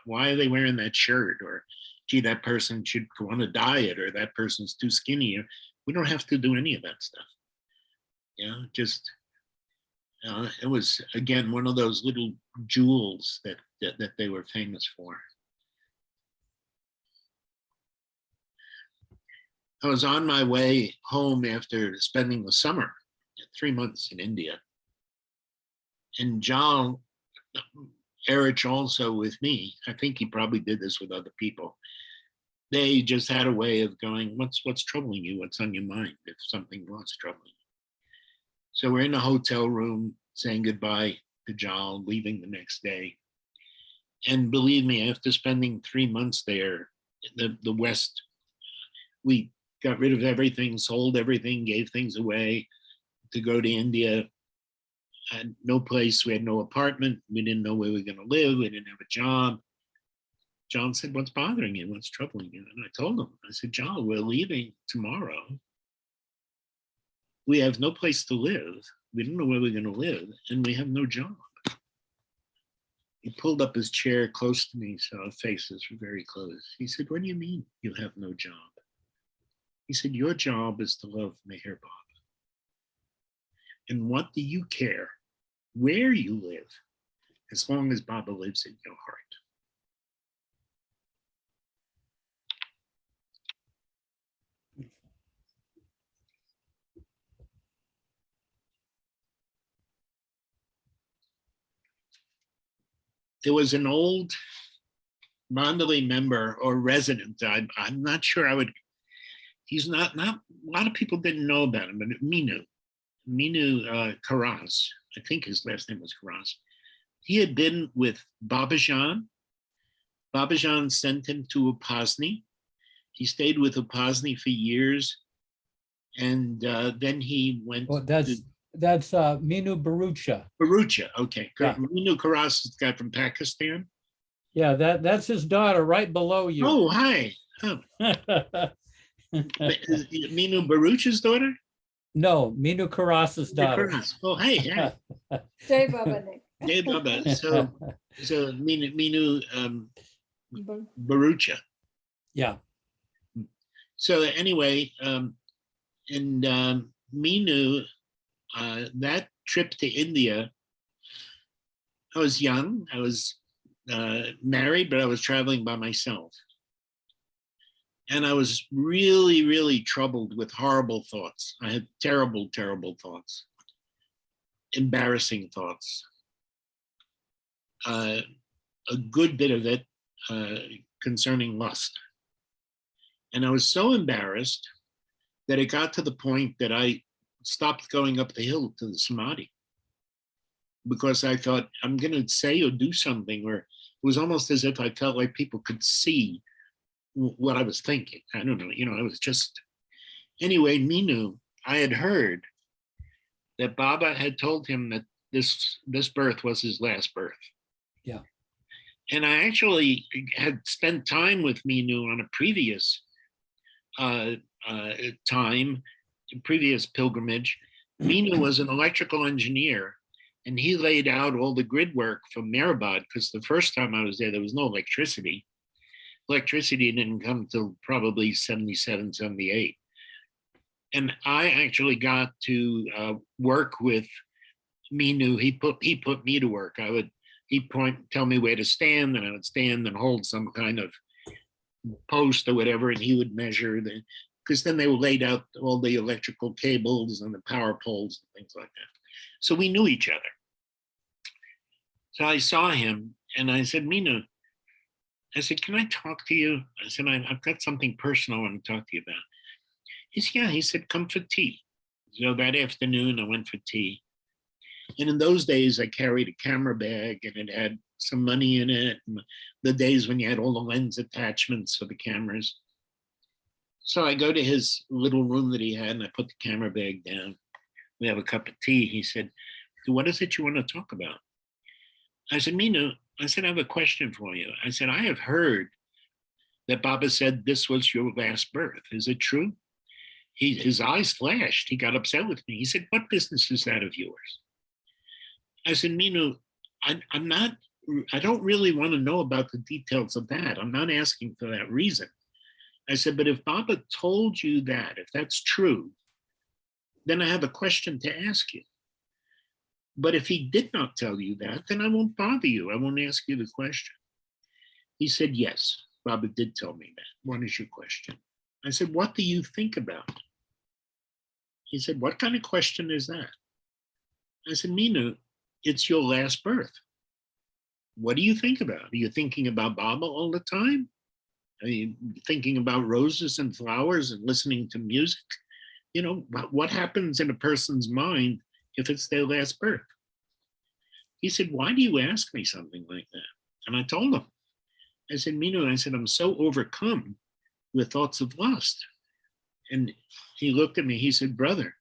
why are they wearing that shirt? Or, gee, that person should go on a diet, or that person's too skinny. We don't have to do any of that stuff. You know, just, it was, again, one of those little jewels that they were famous for. I was on my way home after spending the summer, 3 months in India. And Jal, Erich also with me, I think he probably did this with other people. They just had a way of going, what's troubling you? What's on your mind if something was troubling you? So we're in a hotel room saying goodbye to Jal, leaving the next day. And believe me, after spending 3 months there, the West, we got rid of everything, sold everything, gave things away to go to India. Had no place, we had no apartment, we didn't know where we were going to live, we didn't have a job. John said, what's bothering you? What's troubling you? And I told him, I said, John, we're leaving tomorrow. We have no place to live. We don't know where we're going to live, and we have no job. He pulled up his chair close to me, so our faces were very close. He said, what do you mean you have no job? He said, your job is to love Meher Baba. And what do you care where you live, as long as Baba lives in your heart? There was an old mandali member or resident. I'm not sure he's not, a lot of people didn't know about him, but Minu Karas, I think his last name was Karas. He had been with Babajan. Babajan sent him to Upasni. He stayed with Upasni for years. And then he went
That's Minu Barucha.
Barucha, okay.
Yeah.
Minu Karas is the guy from Pakistan.
Yeah, that's his daughter right below you.
Oh, hi. Oh. Minu Barucha's daughter?
No, Minu Karas's daughter.
Oh, hey, hey.
Jai Baba, Nick.
Jai Baba. So Minu Barucha.
Yeah.
So anyway, Minu, that trip to India, I was young. I was married, but I was traveling by myself. And I was really, really troubled with horrible thoughts. I had terrible, terrible thoughts, embarrassing thoughts. A good bit of it concerning lust. And I was so embarrassed that it got to the point that I stopped going up the hill to the Samadhi, because I thought, I'm going to say or do something, or it was almost as if I felt like people could see what I was thinking. I don't know, you know, I was just, anyway, Minu, I had heard that Baba had told him that this birth was his last birth.
Yeah.
And I actually had spent time with Minu on a previous previous pilgrimage. Minu was an electrical engineer, and he laid out all the grid work from Mehrabad, because the first time I was there was no electricity. Electricity didn't come till probably 77, 78. And I actually got to work with Minu. He put me to work. He'd tell me where to stand, and I would stand and hold some kind of post or whatever, and he would measure because then they laid out all the electrical cables and the power poles and things like that. So we knew each other. So I saw him and I said, Minu, I said, can I talk to you? I said, I've got something personal I want to talk to you about. He said, yeah. He said, come for tea. So that afternoon I went for tea. And in those days, I carried a camera bag and it had some money in it. And the days when you had all the lens attachments for the cameras. So I go to his little room that he had and I put the camera bag down. We have a cup of tea. He said, what is it you want to talk about? I said, Minu, I said, I have a question for you. I said, I have heard that Baba said this was your last birth. Is it true? His eyes flashed. He got upset with me. He said, what business is that of yours? I said, Minu, I don't really want to know about the details of that. I'm not asking for that reason. I said, but if Baba told you that, if that's true, then I have a question to ask you. But if he did not tell you that, then I won't bother you. I won't ask you the question. He said, yes, Baba did tell me that. What is your question? I said, what do you think about? He said, what kind of question is that? I said, Minu, it's your last birth. What do you think about? Are you thinking about Baba all the time? Are you thinking about roses and flowers and listening to music? You know, what happens in a person's mind if it's their last birth? He said, why do you ask me something like that? And I told him, I said, Minu, I said, I'm so overcome with thoughts of lust. And he looked at me, he said, brother,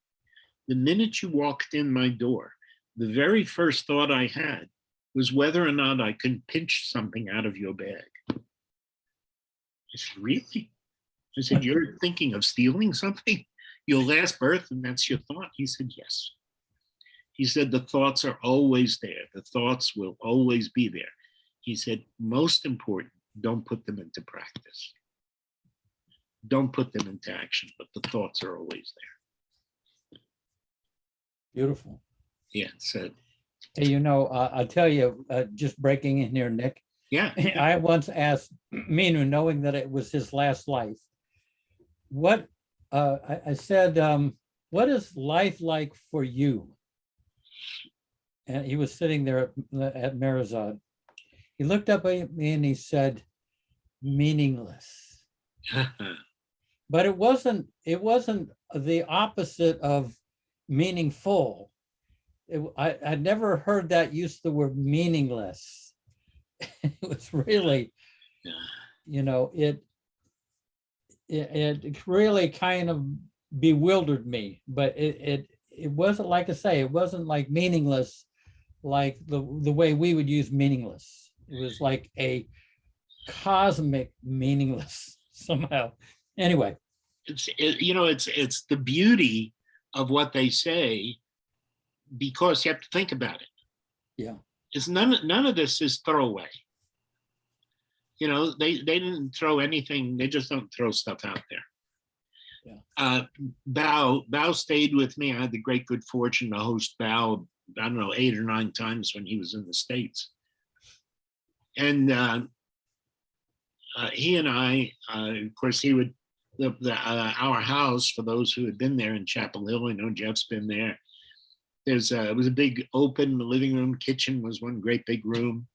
the minute you walked in my door, the very first thought I had was whether or not I could pinch something out of your bag. I said, really? I said, you're thinking of stealing something? Your last birth, and that's your thought? He said, yes. He said, the thoughts are always there. The thoughts will always be there. He said, most important, don't put them into practice. Don't put them into action, but the thoughts are always there.
Beautiful.
Yeah, so.
Hey, you know, I'll tell you, just breaking in here, Nick.
Yeah.
I once asked Minu, knowing that it was his last life, what, I said, what is life like for you? And he was sitting there at Marizad. He looked up at me and he said, meaningless. But it wasn't the opposite of meaningful. I'd never heard that use the word meaningless. It was really, you know, it really kind of bewildered me, but it wasn't, like I say, it wasn't like meaningless, like the way we would use meaningless. It was like a cosmic meaningless somehow. Anyway.
It's the beauty of what they say, because you have to think about it.
Yeah.
It's none of this is throwaway. You know, they didn't throw anything. They just don't throw stuff out there.
Yeah.
Bao stayed with me. I had the great good fortune to host Bao, I don't know, 8 or 9 times when he was in the States. And he and I, of course, he would, our house, for those who had been there in Chapel Hill, I know Jeff's been there. It was a big open living room. Kitchen was one great big room.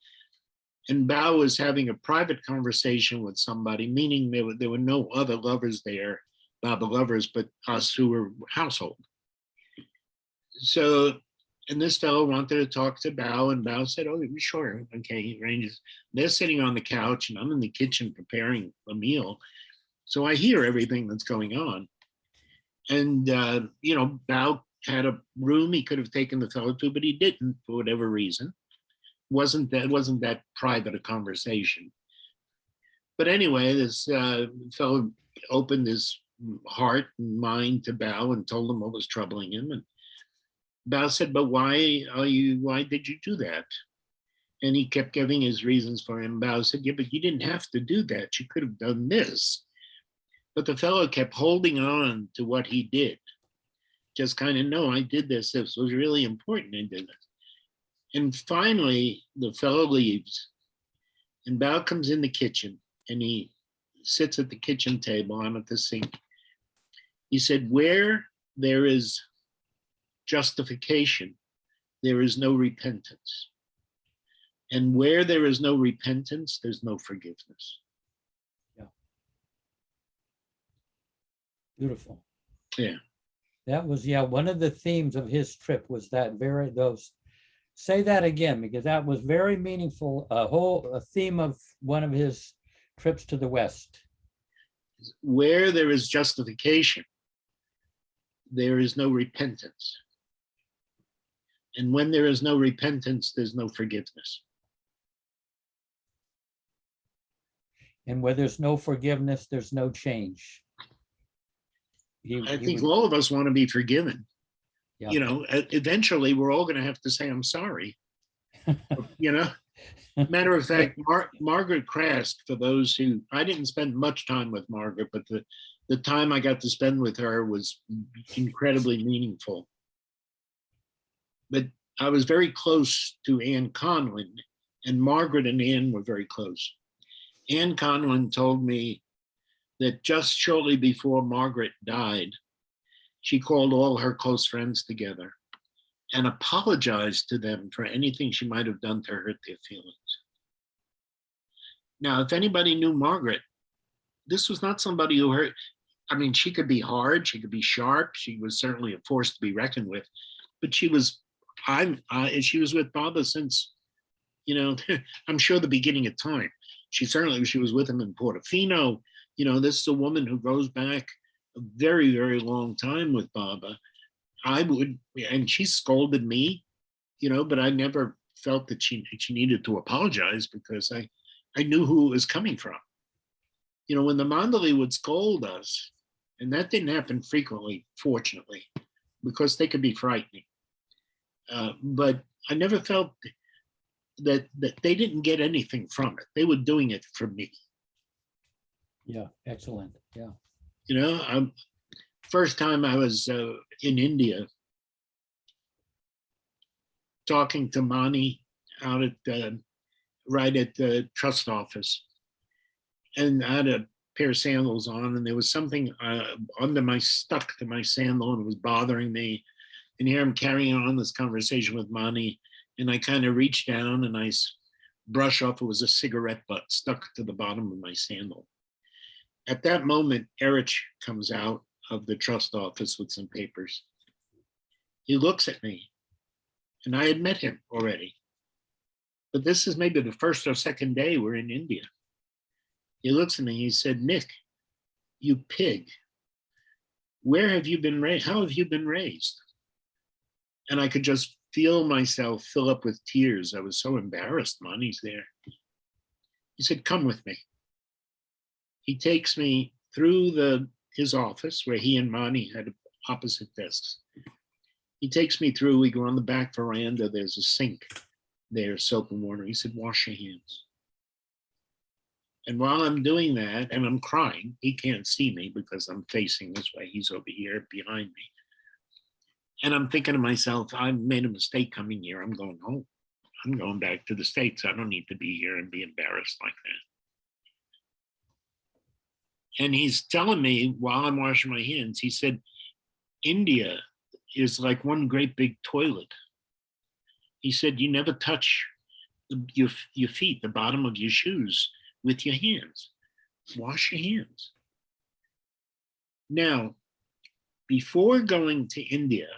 And Bao was having a private conversation with somebody, meaning there were no other lovers there, Baba lovers, but us who were household. So, and this fellow wanted to talk to Bao, and Bao said, oh, sure, okay, he arranges. They're sitting on the couch, and I'm in the kitchen preparing a meal. So I hear everything that's going on. And, Bao had a room he could have taken the fellow to, but he didn't for whatever reason. Wasn't that private a conversation. But anyway, this fellow opened his heart and mind to Bao and told him what was troubling him. And Bao said, but why did you do that? And he kept giving his reasons for him. Bao said, yeah, but you didn't have to do that. You could have done this. But the fellow kept holding on to what he did. Just kind of, no, I did this. This was really important. I did this. And finally, the fellow leaves. And Bao comes in the kitchen and he sits at the kitchen table. I'm at the sink. He said, where there is justification, there is no repentance. And where there is no repentance, there's no forgiveness.
Yeah. Beautiful.
Yeah.
That was, one of the themes of his trip was that those Say that again, because that was very meaningful, a theme of one of his trips to the West.
Where there is justification, there is no repentance. And when there is no repentance, there's no forgiveness.
And where there's no forgiveness, there's no change.
I think all of us want to be forgiven.
Yeah.
You know, eventually we're all going to have to say, I'm sorry. You know, matter of fact, Margaret Krask, for those who, I didn't spend much time with Margaret, but the time I got to spend with her was incredibly meaningful. But I was very close to Anne Conlon, and Margaret and Anne were very close. Anne Conlon told me that just shortly before Margaret died, she called all her close friends together and apologized to them for anything she might have done to hurt their feelings. Now, if anybody knew Margaret, this was not somebody who hurt. I mean, she could be hard, she could be sharp, she was certainly a force to be reckoned with, but she was with Baba since, you know, I'm sure the beginning of time. She was with him in Portofino. You know, this is a woman who goes back a very, very long time with Baba. And she scolded me, you know, but I never felt that she needed to apologize because I knew who it was coming from. You know, when the mandali would scold us, and that didn't happen frequently, fortunately, because they could be frightening. But I never felt that they didn't get anything from it. They were doing it for me.
Yeah, excellent. Yeah.
You know, first time I was in India talking to Mani out at right at the trust office, and I had a pair of sandals on, and there was something stuck to my sandal, and it was bothering me. And here I'm carrying on this conversation with Mani, and I kind of reach down and I brush off, it was a cigarette butt stuck to the bottom of my sandal. At that moment, Erich comes out of the trust office with some papers. He looks at me, and I had met him already. But this is maybe the first or second day we're in India. He looks at me, he said, Nick, you pig, where have you been raised? How have you been raised? And I could just feel myself fill up with tears. I was so embarrassed. Mani's there. He said, come with me. He takes me through his office where he and Mani had opposite desks. He takes me through, we go on the back veranda, there's a sink there, soap and water. He said, wash your hands. And while I'm doing that, and I'm crying, he can't see me because I'm facing this way. He's over here behind me. And I'm thinking to myself, I made a mistake coming here. I'm going home. I'm going back to the States. I don't need to be here and be embarrassed like that. And he's telling me while I'm washing my hands, he said, India is like one great big toilet. He said, you never touch your feet, the bottom of your shoes with your hands. Wash your hands. Now, before going to India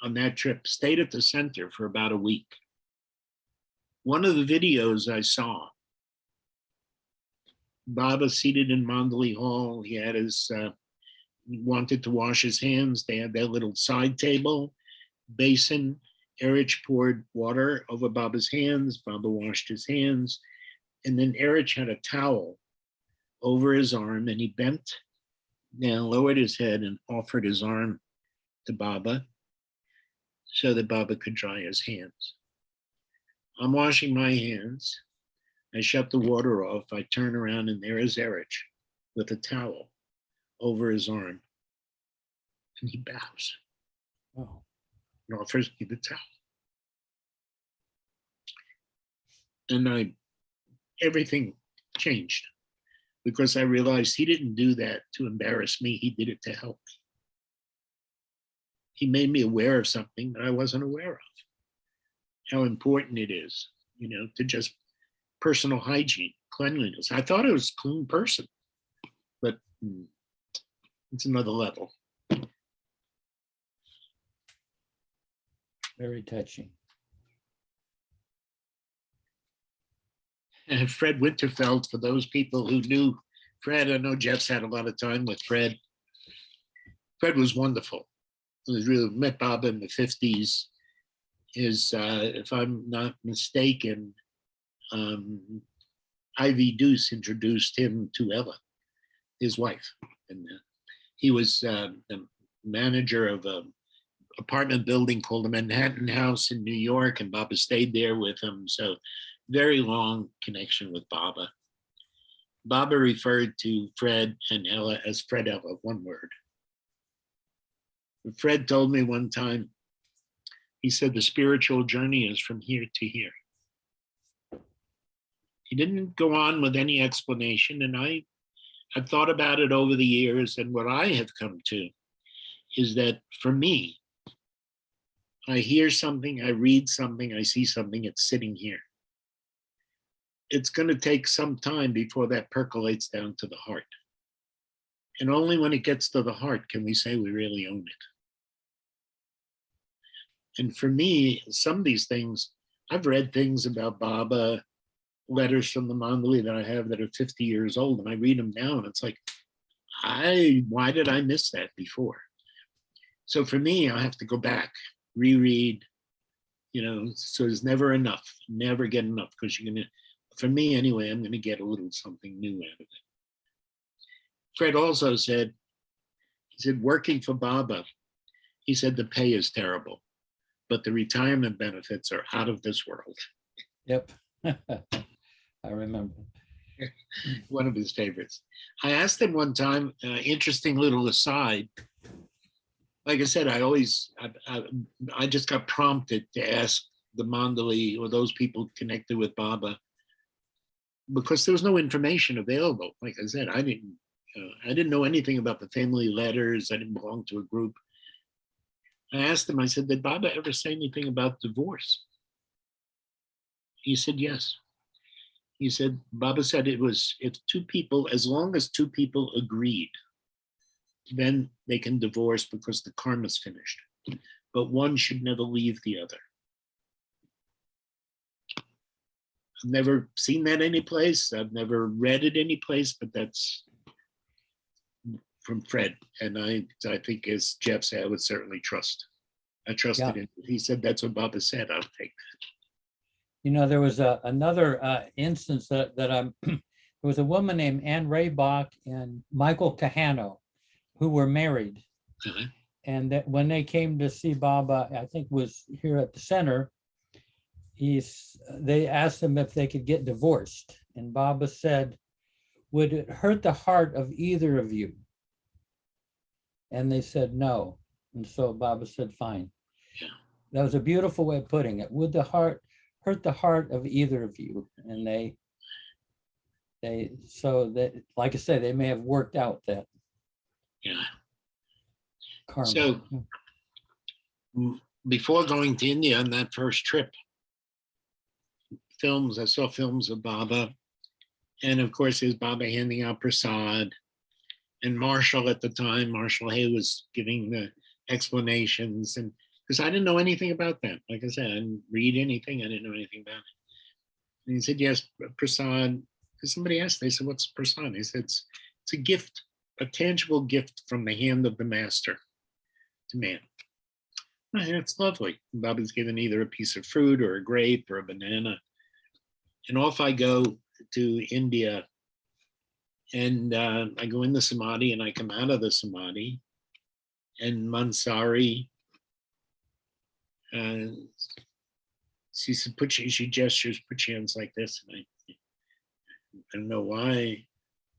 on that trip, stayed at the center for about a week. One of the videos I saw, Baba seated in Mandali Hall, he had wanted to wash his hands. They had their little side table, basin. Erich poured water over Baba's hands. Baba washed his hands. And then Erich had a towel over his arm, and he bent down, lowered his head, and offered his arm to Baba so that Baba could dry his hands. I'm washing my hands. I shut the water off. I turn around, and there is Erich with a towel over his arm. And he bows.
Oh.
And offers me the towel. And everything changed because I realized he didn't do that to embarrass me. He did it to help me. He made me aware of something that I wasn't aware of. How important it is, you know, to just personal hygiene, cleanliness. I thought I was a clean person, but it's another level.
Very touching.
And Fred Winterfeld, for those people who knew Fred, I know Jeff's had a lot of time with Fred. Fred was wonderful. He was really met Bob in the 50s. If I'm not mistaken, Ivy Deuce introduced him to Ella, his wife. And he was the manager of an apartment building called the Manhattan House in New York, and Baba stayed there with him. So very long connection with Baba. Baba referred to Fred and Ella as Fred Ella, one word. Fred told me one time, he said, the spiritual journey is from here to here. He didn't go on with any explanation, and I've thought about it over the years, and what I have come to is that for me, I hear something, I read something, I see something, it's sitting here. It's going to take some time before that percolates down to the heart. And only when it gets to the heart can we say we really own it. And for me, some of these things, I've read things about Baba, letters from the mandali that I have that are 50 years old, and I read them now, and it's like, why did I miss that before? So for me, I have to go back, reread, so there's never enough, never get enough, because you're going to, for me anyway, I'm going to get a little something new out of it. Fred also said, working for Baba, he said the pay is terrible, but the retirement benefits are out of this world.
Yep. I remember.
One of his favorites. I asked him one time, interesting little aside. Like I said, I just got prompted to ask the mandali or those people connected with Baba, because there was no information available. Like I said, I didn't know anything about the family letters. I didn't belong to a group. I asked him, I said, did Baba ever say anything about divorce? He said, yes. He said, Baba said it was, if two people, as long as two people agreed, then they can divorce because the karma's finished. But one should never leave the other. I've never seen that anyplace. I've never read it anyplace, but that's from Fred. And I think, as Jeff said, I would certainly trust. I trusted him. He said, that's what Baba said. I'll take that.
There was another instance that there was a woman named Ann Raybach and Michael Kahano who were married.
Uh-huh.
And that when they came to see Baba, I think was here at the center, they asked him if they could get divorced. And Baba said, would it hurt the heart of either of you? And they said no. And so Baba said, fine.
Yeah.
That was a beautiful way of putting it. Would the heart hurt the heart of either of you? And so that, like I said, they may have worked out that.
Yeah.
Karma.
So before going to India on that first trip, I saw films of Baba. And of course, there's Baba handing out prasad. And Marshall at the time, Marshall Hay, was giving the explanations. And because I didn't know anything about that. Like I said, I didn't read anything. I didn't know anything about it. And he said, yes, prasad. Because somebody asked, they said, what's prasad? He said, it's a gift, a tangible gift from the hand of the master to man. It's lovely. Baba's given either a piece of fruit or a grape or a banana. And off I go to India. And I go in the samadhi and I come out of the samadhi. And Mansari, she said, she gestures, put your hands like this. And I don't know why.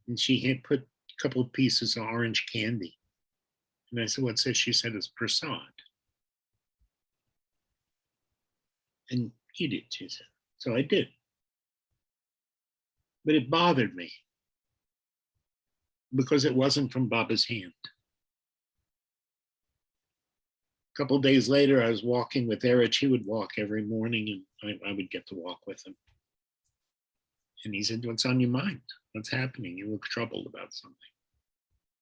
And she put a couple of pieces of orange candy. And I said, what's this? She said, it's prasad. And eat it, she said. So I did. But it bothered me because it wasn't from Baba's hand. A couple of days later, I was walking with Erich. He would walk every morning, and I would get to walk with him. And he said, what's on your mind? What's happening? You look troubled about something.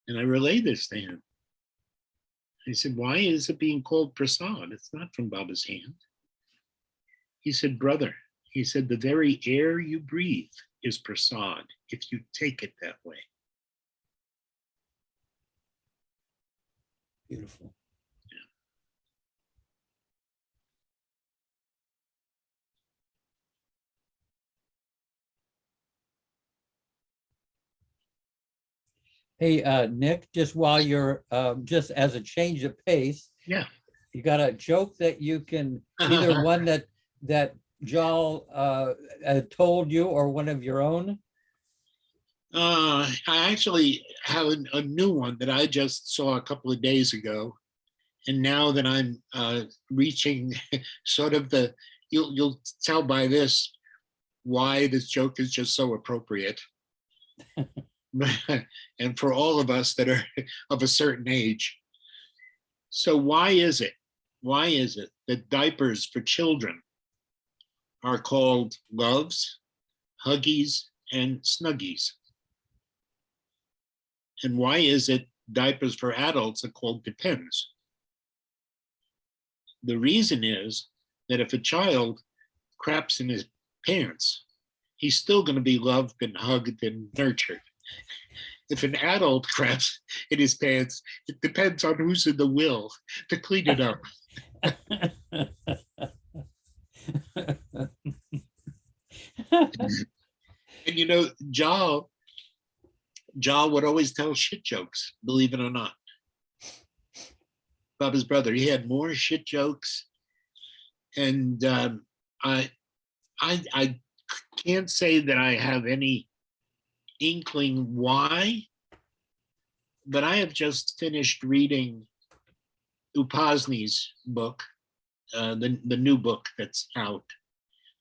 And I relayed this to him. He said, why is it being called prasad? It's not from Baba's hand. He said, brother, He said, the very air you breathe is prasad if you take it that way.
Beautiful. Hey, Nick, just while you're, just as a change of pace,
Yeah.
you got a joke that you can, either one that Jal told you or one of your own?
I actually have a new one that I just saw a couple of days ago. And now that I'm reaching sort of you'll tell by this why this joke is just so appropriate. And for all of us that are of a certain age. So why is it that diapers for children are called loves, huggies, and snuggies? And why is it diapers for adults are called depends? The reason is that if a child craps in his pants, he's still going to be loved and hugged and nurtured. If an adult craps in his pants, it depends on who's in the will to clean it up. And you know, Jal would always tell shit jokes, believe it or not. Baba's brother, he had more shit jokes. And I can't say that I have any inkling why, but I have just finished reading Upasni's book, the new book that's out,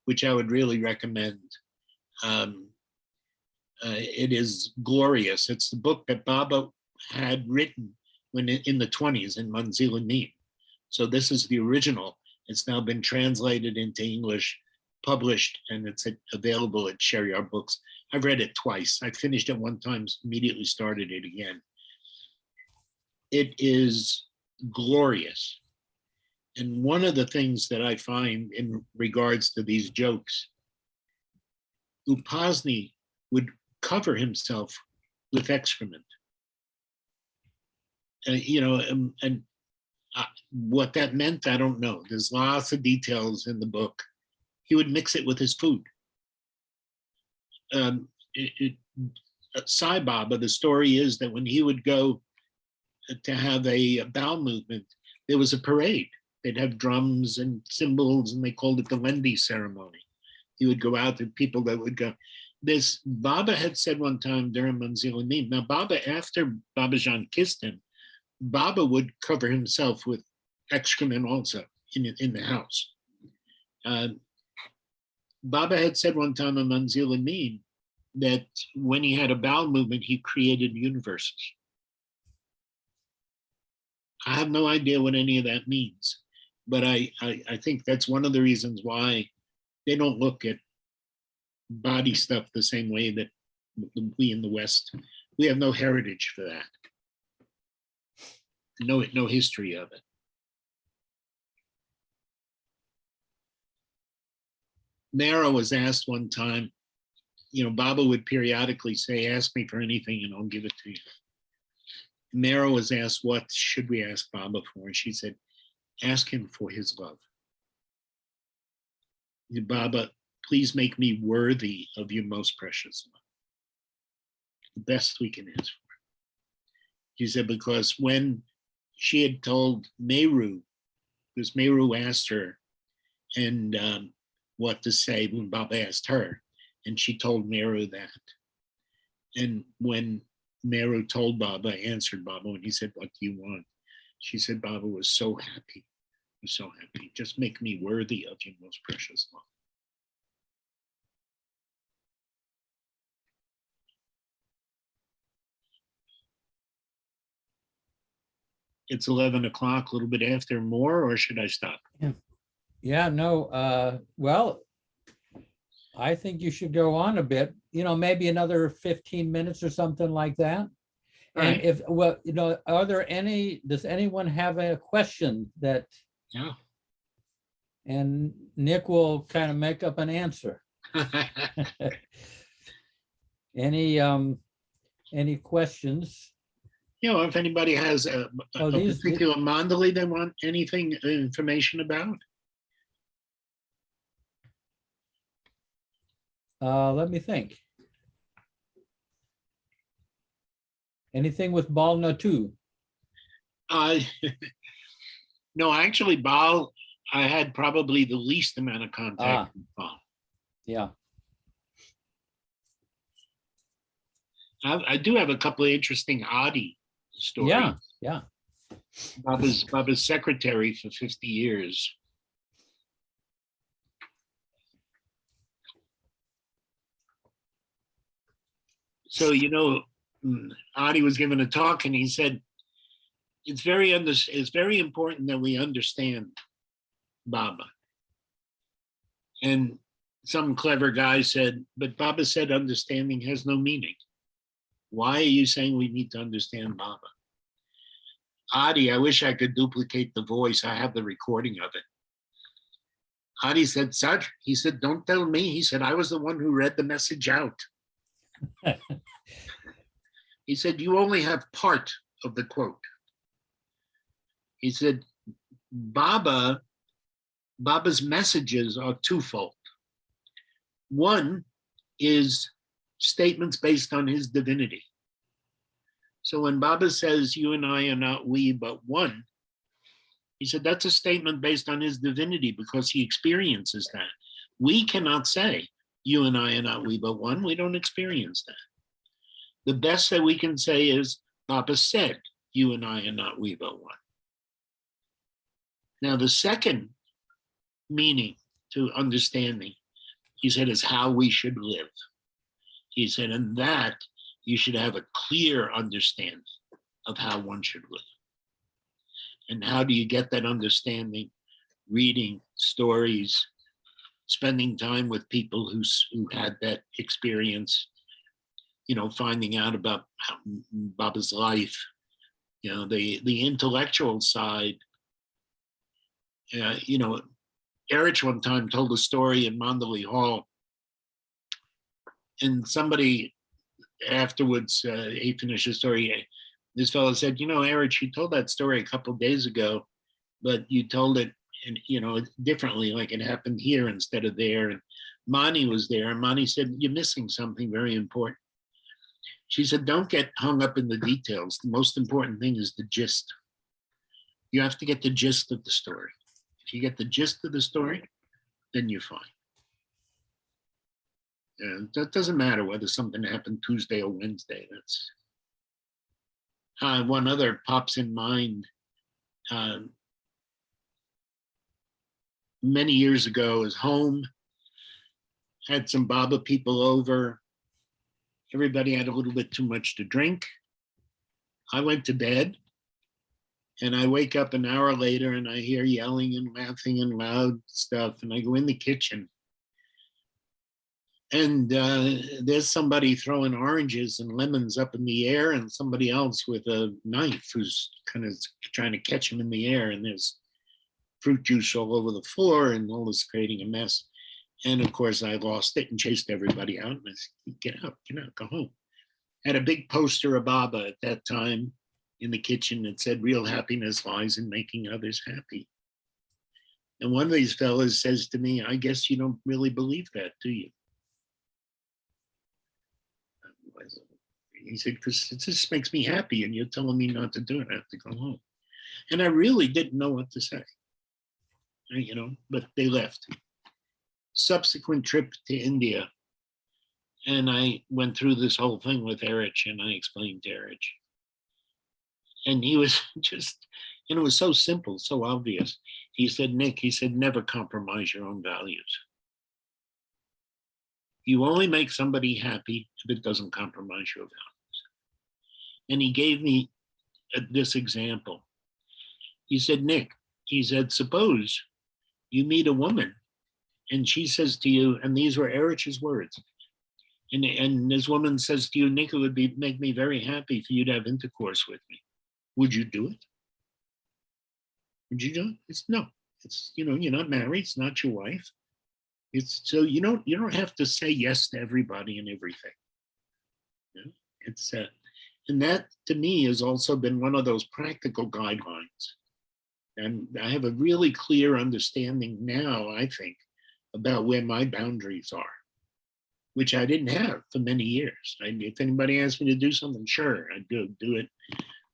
which I would really recommend. It is glorious. It's the book that Baba had written when in the 20s in Manzila Neem. So this is the original. It's now been translated into English, published, and it's available at Share Books. I've read it twice. I finished it one time, immediately started it again. It is glorious. And one of the things that I find in regards to these jokes, Upasni would cover himself with excrement. What that meant, I don't know. There's lots of details in the book. He would mix it with his food. Sai Baba, the story is that when he would go to have a bowel movement, there was a parade. They'd have drums and cymbals, and they called it the Lendi ceremony. He would go out, and people that would go. This Baba had said one time during Manzila Neem. Now, Baba, after Babajan kissed him, Baba would cover himself with excrement also in the house. Baba had said one time on Manzila Neem that when he had a bowel movement, he created universes. I have no idea what any of that means, but I think that's one of the reasons why they don't look at body stuff the same way that we in the West. We have no heritage for that. No history of it. Mara was asked one time, Baba would periodically say, ask me for anything and I'll give it to you. Mara was asked, what should we ask Baba for? And she said, ask him for his love. Baba, please make me worthy of your most precious love. The best we can ask for. She said, because when she had told Meru, because Meru asked her and what to say when Baba asked her, and she told Meru that. And when Meru told Baba, answered Baba, when he said, what do you want? She said, Baba was so happy, was so happy. Just make me worthy of your most precious love. It's 11 o'clock, a little bit after. More, or should I stop?
Yeah, no, well, I think you should go on a bit, maybe another 15 minutes or something like that. And
Right.
if, does anyone have a question that?
Yeah.
and Nick will kind of make up an answer. Any questions?
If anybody has a
Oh, these-
particular mandali they want anything information about.
Let me think. Anything with Balna too?
No, actually, Baal, I had probably the least amount of contact with Baal.
Yeah.
I do have a couple of interesting Adi stories.
Yeah, yeah.
Baba's secretary for 50 years. So, Adi was given a talk and he said, it's very important that we understand Baba. And some clever guy said, but Baba said understanding has no meaning. Why are you saying we need to understand Baba? Adi, I wish I could duplicate the voice. I have the recording of it. Adi said, Saj, he said, don't tell me. He said, I was the one who read the message out. He said, you only have part of the quote. He said, Baba's messages are twofold. One is statements based on his divinity. So when Baba says, you and I are not we, but one, he said, that's a statement based on his divinity because he experiences that. We cannot say, you and I are not we, but one. We don't experience that. The best that we can say is, Baba said, you and I are not we, but one. Now, the second meaning to understanding, he said, is how we should live. He said, and that you should have a clear understanding of how one should live. And how do you get that understanding? Reading stories, spending time with people who had that experience, finding out about Baba's life, the intellectual side. Erich one time told a story in Mandali Hall, and somebody afterwards, he finished the story, this fellow said, Erich, you told that story a couple of days ago, but you told it, differently, like it happened here instead of there. And Mani was there, and Mani said, you're missing something very important. She said, don't get hung up in the details. The most important thing is the gist. You have to get the gist of the story. If you get the gist of the story, then you're fine. And that doesn't matter whether something happened Tuesday or Wednesday. That's one other pops in mind. Many years ago, his home had some Baba people over. Everybody had a little bit too much to drink. I went to bed, and I wake up an hour later and I hear yelling and laughing and loud stuff. And I go in the kitchen, and there's somebody throwing oranges and lemons up in the air, and somebody else with a knife who's kind of trying to catch them in the air. And there's fruit juice all over the floor, and all this creating a mess. And of course, I lost it and chased everybody out. And I said, get out, go home. Had a big poster of Baba at that time in the kitchen that said, real happiness lies in making others happy. And one of these fellas says to me, I guess you don't really believe that, do you? He said, because it just makes me happy and you're telling me not to do it. I have to go home. And I really didn't know what to say, but they left. Subsequent trip to India, and I went through this whole thing with Erich, and I explained to Erich. And he was just, it was so simple, so obvious. He said, Nick, he said, never compromise your own values. You only make somebody happy if it doesn't compromise your values. And he gave me this example. He said, Nick, he said, suppose you meet a woman and she says to you, and these were Erich's words, and this woman says to you, Nick, it would make me very happy for you to have intercourse with me. Would you do it? Would you do it? It's no. It's, you're not married, it's not your wife. It's so you don't have to say yes to everybody and everything. It's and that to me has also been one of those practical guidelines. And I have a really clear understanding now, I think, about where my boundaries are, which I didn't have for many years. If anybody asked me to do something, sure, I'd do it.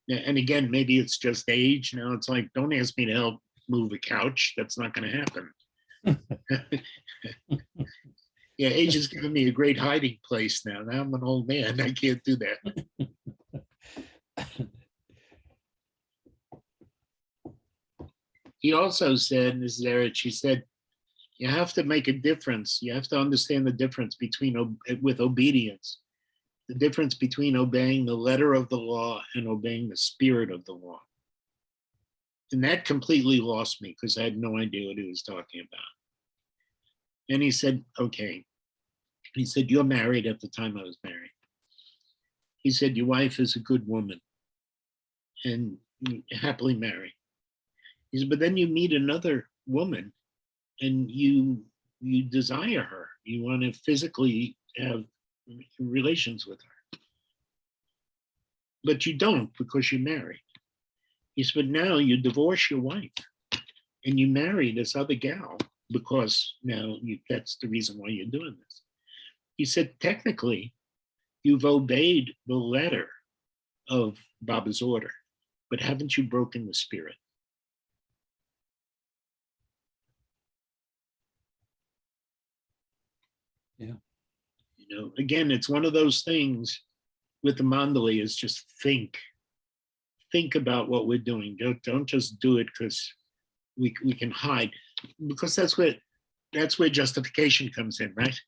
And again, maybe it's just age. Now it's like, don't ask me to help move a couch. That's not going to happen. Yeah, age has given me a great hiding place now. Now I'm an old man. I can't do that. He also said, this is Eric, she said, you have to make a difference. You have to understand the difference between, with obedience, the difference between obeying the letter of the law and obeying the spirit of the law. And that completely lost me because I had no idea what he was talking about. And he said, okay. He said, you're married at the time I was married. He said, your wife is a good woman and happily married. He said, but then you meet another woman and you desire her. You want to physically have relations with her. But you don't because you're married. He said, but now you divorce your wife and you marry this other gal because now that's the reason why you're doing this. He said, technically, you've obeyed the letter of Baba's order, but haven't you broken the spirit?
Yeah.
Again, it's one of those things with the mandali is just think about what we're doing. Don't just do it because we can hide, because that's where justification comes in, right?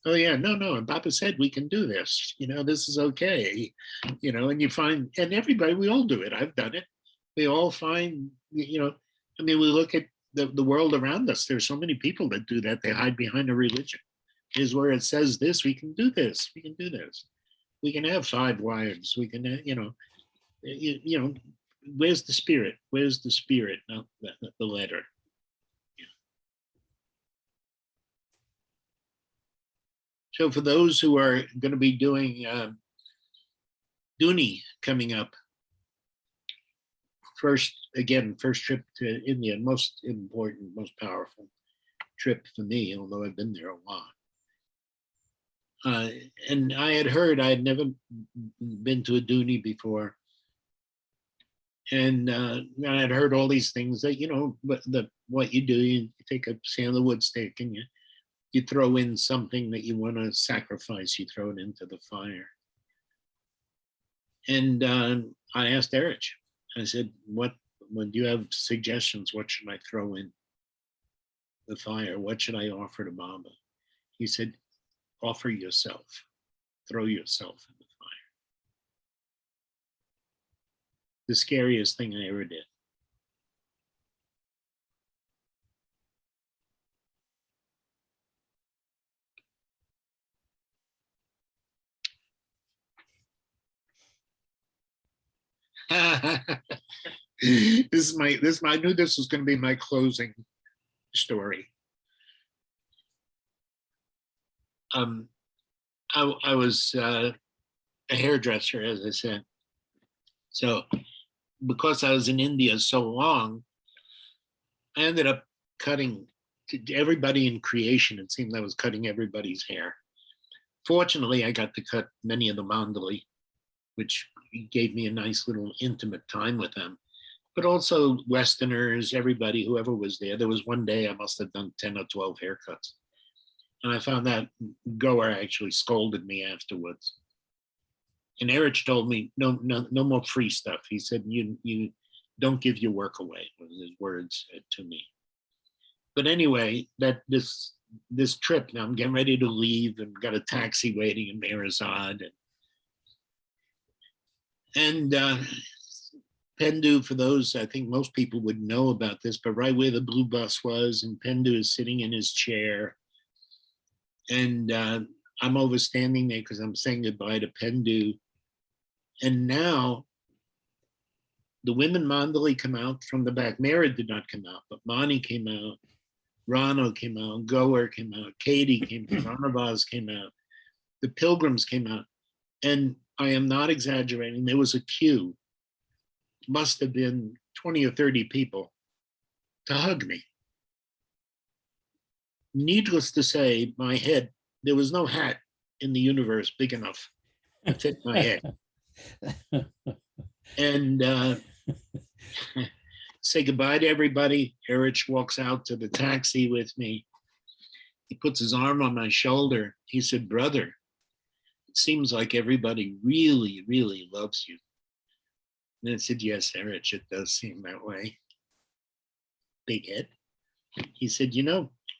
Oh yeah, no, and Baba said we can do this. This is okay. And you find, and everybody, we all do it. I've done it. We all find, we look at the world around us. There's so many people that do that. They hide behind a religion. Is where it says this, we can do this. We can do this. We can have 5 wives. We can, where's the spirit? Where's the spirit? Not the letter. So for those who are going to be doing Duni coming up, first trip to India, most important, most powerful trip for me, although I've been there a lot. And I had never been to a Duni before. And I had heard all these things that, what you do, you take a sandalwood stick and you throw in something that you want to sacrifice, you throw it into the fire. And I asked Eric, I said, when do you have suggestions? What should I throw in the fire? What should I offer to Baba? He said, offer yourself, throw yourself in the fire. The scariest thing I ever did. I knew this was going to be my closing story. I was a hairdresser, as I said. So because I was in India so long, I ended up cutting everybody in creation. It seemed I was cutting everybody's hair. Fortunately, I got to cut many of the mandali, which gave me a nice little intimate time with them. But also Westerners, everybody, whoever was there. There was one day I must have done 10 or 12 haircuts. And I found that Gulnar actually scolded me afterwards. And Eric told me, no more free stuff. He said, you don't give your work away, was his words to me. But anyway, that this trip, now I'm getting ready to leave and got a taxi waiting in Merazad. And Pendu, for those, I think most people would know about this, but right where the blue bus was, and Pendu is sitting in his chair. And I'm overstanding there because I'm saying goodbye to Pendu. And now the women mandali come out from the back. Mara did not come out, but Mani came out, Rano came out, Gulnar came out, Katie came out, Anavaz came out, the pilgrims came out. And I am not exaggerating, there was a queue, must have been 20 or 30 people to hug me. Needless to say, my head, there was no hat in the universe big enough to fit my head. And say goodbye to everybody. Erich walks out to the taxi with me. He puts his arm on my shoulder. He said, brother, it seems like everybody really, really loves you. And I said, yes, Erich, it does seem that way. Big head. He said,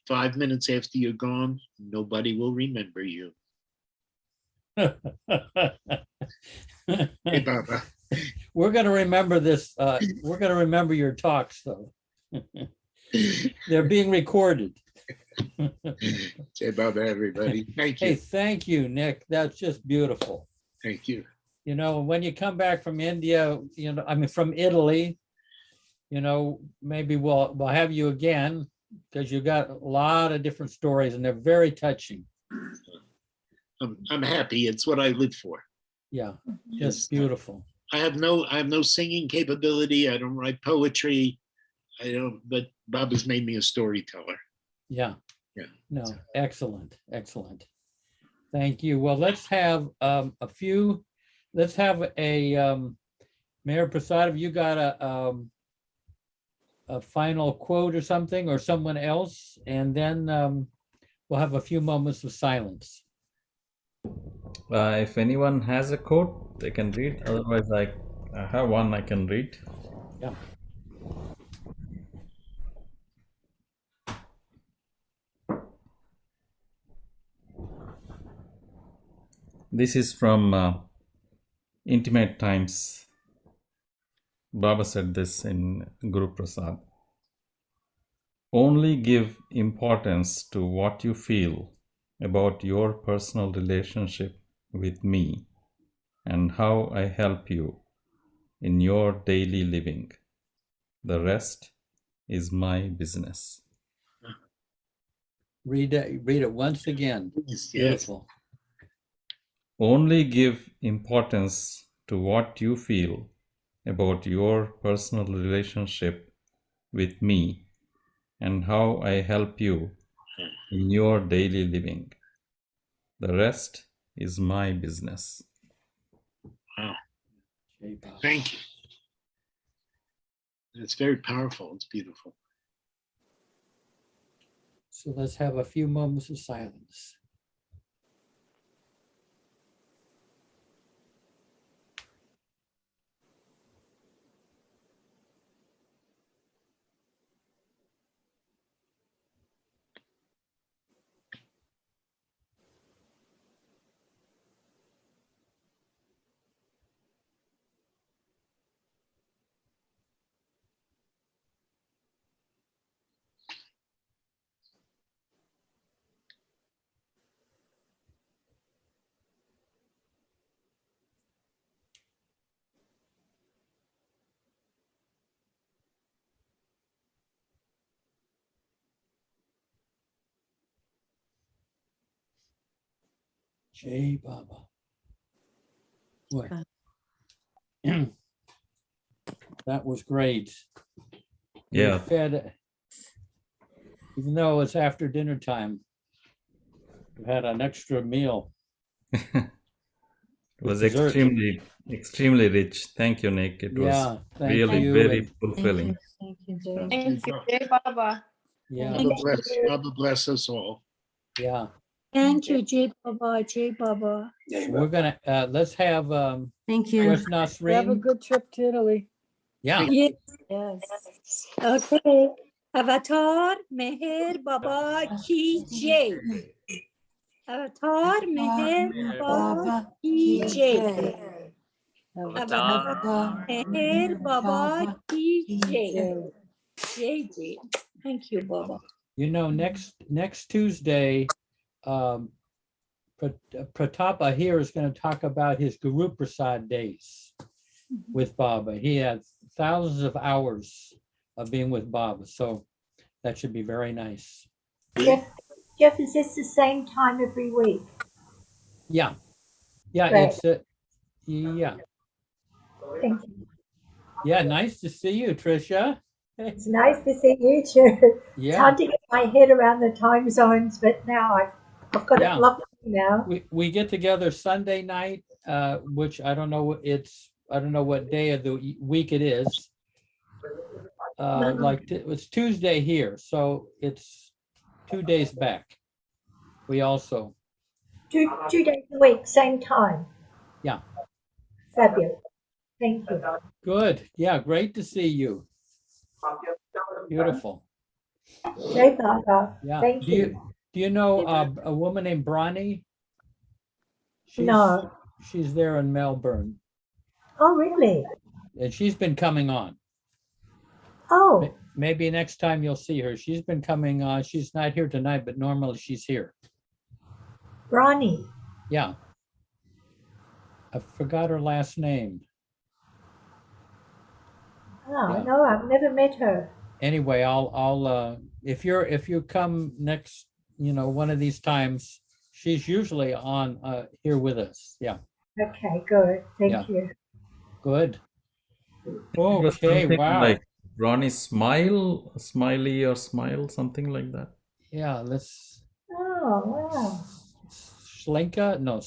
5 minutes after you're gone, nobody will remember you. Hey, Baba.
We're going to remember this. We're going to remember your talks, though. They're being recorded.
Say Baba, everybody. Thank you.
Hey, thank you, Nick. That's just beautiful.
Thank you.
When you come back from India, from Italy, maybe we'll have you again, because you got a lot of different stories and they're very touching.
I'm happy. It's what I live for.
Yeah, just beautiful.
I have no singing capability. I don't write poetry. But Baba's made me a storyteller.
Yeah.
Yeah.
No, excellent. Thank you. Well, let's have a Mayor Prasad, have you got a final quote or something, or someone else? And then we'll have a few moments of silence.
If anyone has a quote, they can read. Otherwise, I have one I can read.
Yeah.
This is from Intimate Times. Baba said this in Guru Prasad. Only give importance to what you feel about your personal relationship with me and how I help you in your daily living. The rest is my business.
Read it once again.
Yes.
Beautiful.
Only give importance to what you feel about your personal relationship with me and how I help you in your daily living. The rest is my business.
Wow. Thank you. It's very powerful. It's beautiful.
So let's have a few moments of silence. Jai Baba. Boy. That was great.
Yeah.
You fed, even though it's after dinner time, you had an extra meal.
It was
Dessert.
extremely rich. Thank you, Nick. It was
thank
really
you.
very
And
fulfilling.
Thank you, Jay.
Thank you, Jai Baba.
yeah,
Baba bless us all.
yeah.
Thank you, Jay Baba, Jay Baba.
We're gonna let's have
Thank you.
West Nasreen.
Have a good trip to Italy.
Yeah.
Yes. Okay. Avatar Meher Baba Ki Jai. Avatar Meher Baba Ki Jai. Avatar Meher Baba Ki Jai. Jai Jai. Thank you, Baba.
Next Tuesday, Pratapa here is going to talk about his Guru Prasad days. with Baba. He had thousands of hours of being with Baba, so that should be very nice.
Jeff, is this the same time every week?
Yeah, yeah,
Great.
it's yeah,
Thank you.
yeah. Nice to see you, Tricia.
It's nice to see you too. It's
Yeah,
hard to get my head around the time zones, but now I've got
Yeah.
it locked in now.
we get together Sunday night, which I don't know. I don't know what day of the week it is. Like it's Tuesday here, so it's 2 days back. We also,
2 days a week, same time.
Yeah.
Fabulous. Thank you.
good. Yeah, great to see you. Beautiful.
Jai Baba.
Yeah.
Thank you.
Do you know a woman named Bronnie?
No.
She's there in Melbourne,
Oh, really?
and she's been coming on.
Oh,
Maybe next time you'll see her. She's been coming on. She's not here tonight, but normally she's here.
Ronnie.
Yeah. I forgot her last name.
Oh,
Yeah.
no, I've never met her.
Anyway, I'll if you come next, one of these times, she's usually on here with us. Yeah,
Okay, good.
Yeah.
Thank you.
good.
It was
Okay,
something
wow.
like Ronnie Smiley or Smile, something like that.
Yeah, let's
Oh, wow.
Splenka, no.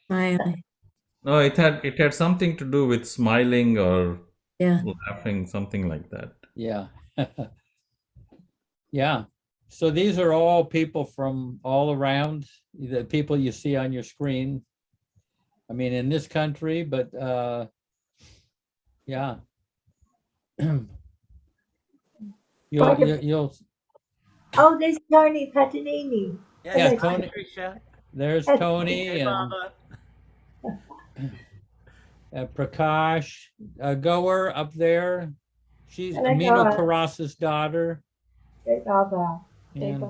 Smiley.
No, it had something to do with smiling or
Yeah.
laughing, something like that.
Yeah. Yeah. So these are all people from all around, the people you see on your screen. I mean, in this country, but yeah. You'll
Oh, there's Tony Patanini.
Yeah,
Hello,
Tony.
Tricia.
There's
Hey,
Tony
Hey,
and
Baba.
Prakash, Goer up there. She's
Hello,
Amino
Goer.
Karas's daughter.
Jai Baba.
And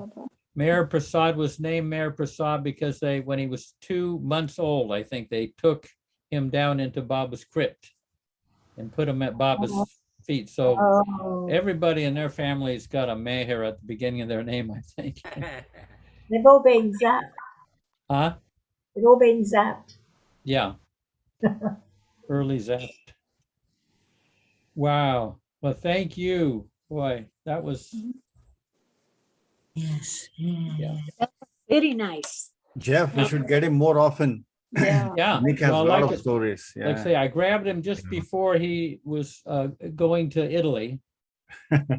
Mayor Prasad was named Mayor Prasad because when he was 2 months old, I think they took him down into Baba's crypt and put him at Baba's feet. So
Oh,
everybody in their family's got a Meher at the beginning of their name, I think.
they've all been zapped.
Huh?
They've all been zapped.
Yeah. Early zapped. Wow. Well, thank you. Boy, that was,
Yes.
yeah.
Very nice.
Jeff, we should get him more often.
Yeah.
Yeah.
Nick has a
Well,
lot
like
of stories.
Like I
Yeah.
say, I grabbed him just before he was going to Italy.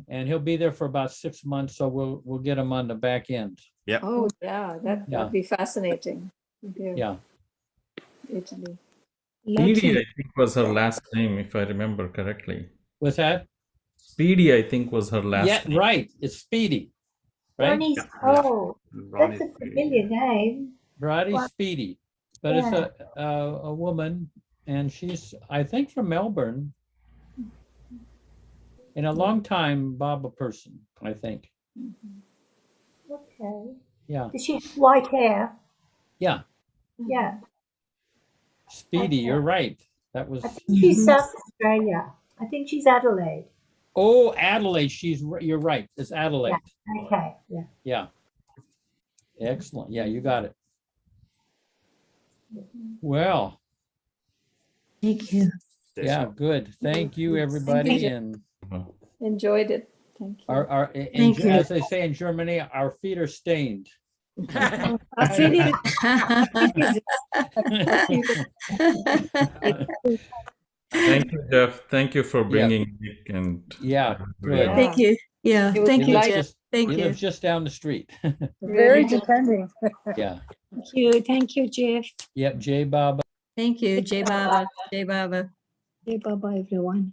And he'll be there for about 6 months, so we'll get him on the back end.
Oh, yeah,
Yeah.
that'd be fascinating.
Yeah.
Italy.
Speedy, I think, was her last name, if I remember correctly.
What's that?
Speedy, I think, was her last
Yeah,
name.
right. It's Speedy. Right?
Ronnie's,
Yeah.
oh,
Ronnie
that's a
Speedy.
familiar name.
Brady
Wow.
Speedy. But it's a woman, and she's, I think, from Melbourne. And a long time Baba person, I think.
Okay.
Yeah.
Does she have white hair?
Yeah.
Yeah.
Speedy,
Okay.
you're right. That was,
I think she's South Australia. I think she's Adelaide.
oh, Adelaide. You're right. It's Adelaide.
Okay. Yeah.
Yeah. Excellent. Yeah, you got it. Well,
Thank you.
yeah, good. Thank you, everybody.
you.
And
Enjoyed it. Thank you.
Thank you.
as they say in Germany, our feet are stained.
I feel it.
Thank you, Jeff. Thank you for bringing Nick and
Yeah, good.
Yeah.
Thank you. Yeah.
It was
Thank you,
like-
Jeff. Thank
He
you.
lives just down the street.
Very depending.
Yeah.
Thank you. Thank you, Jeff.
Yep, Jay Baba.
Thank you. Jai Baba. Jai Baba.
Jai Baba, everyone.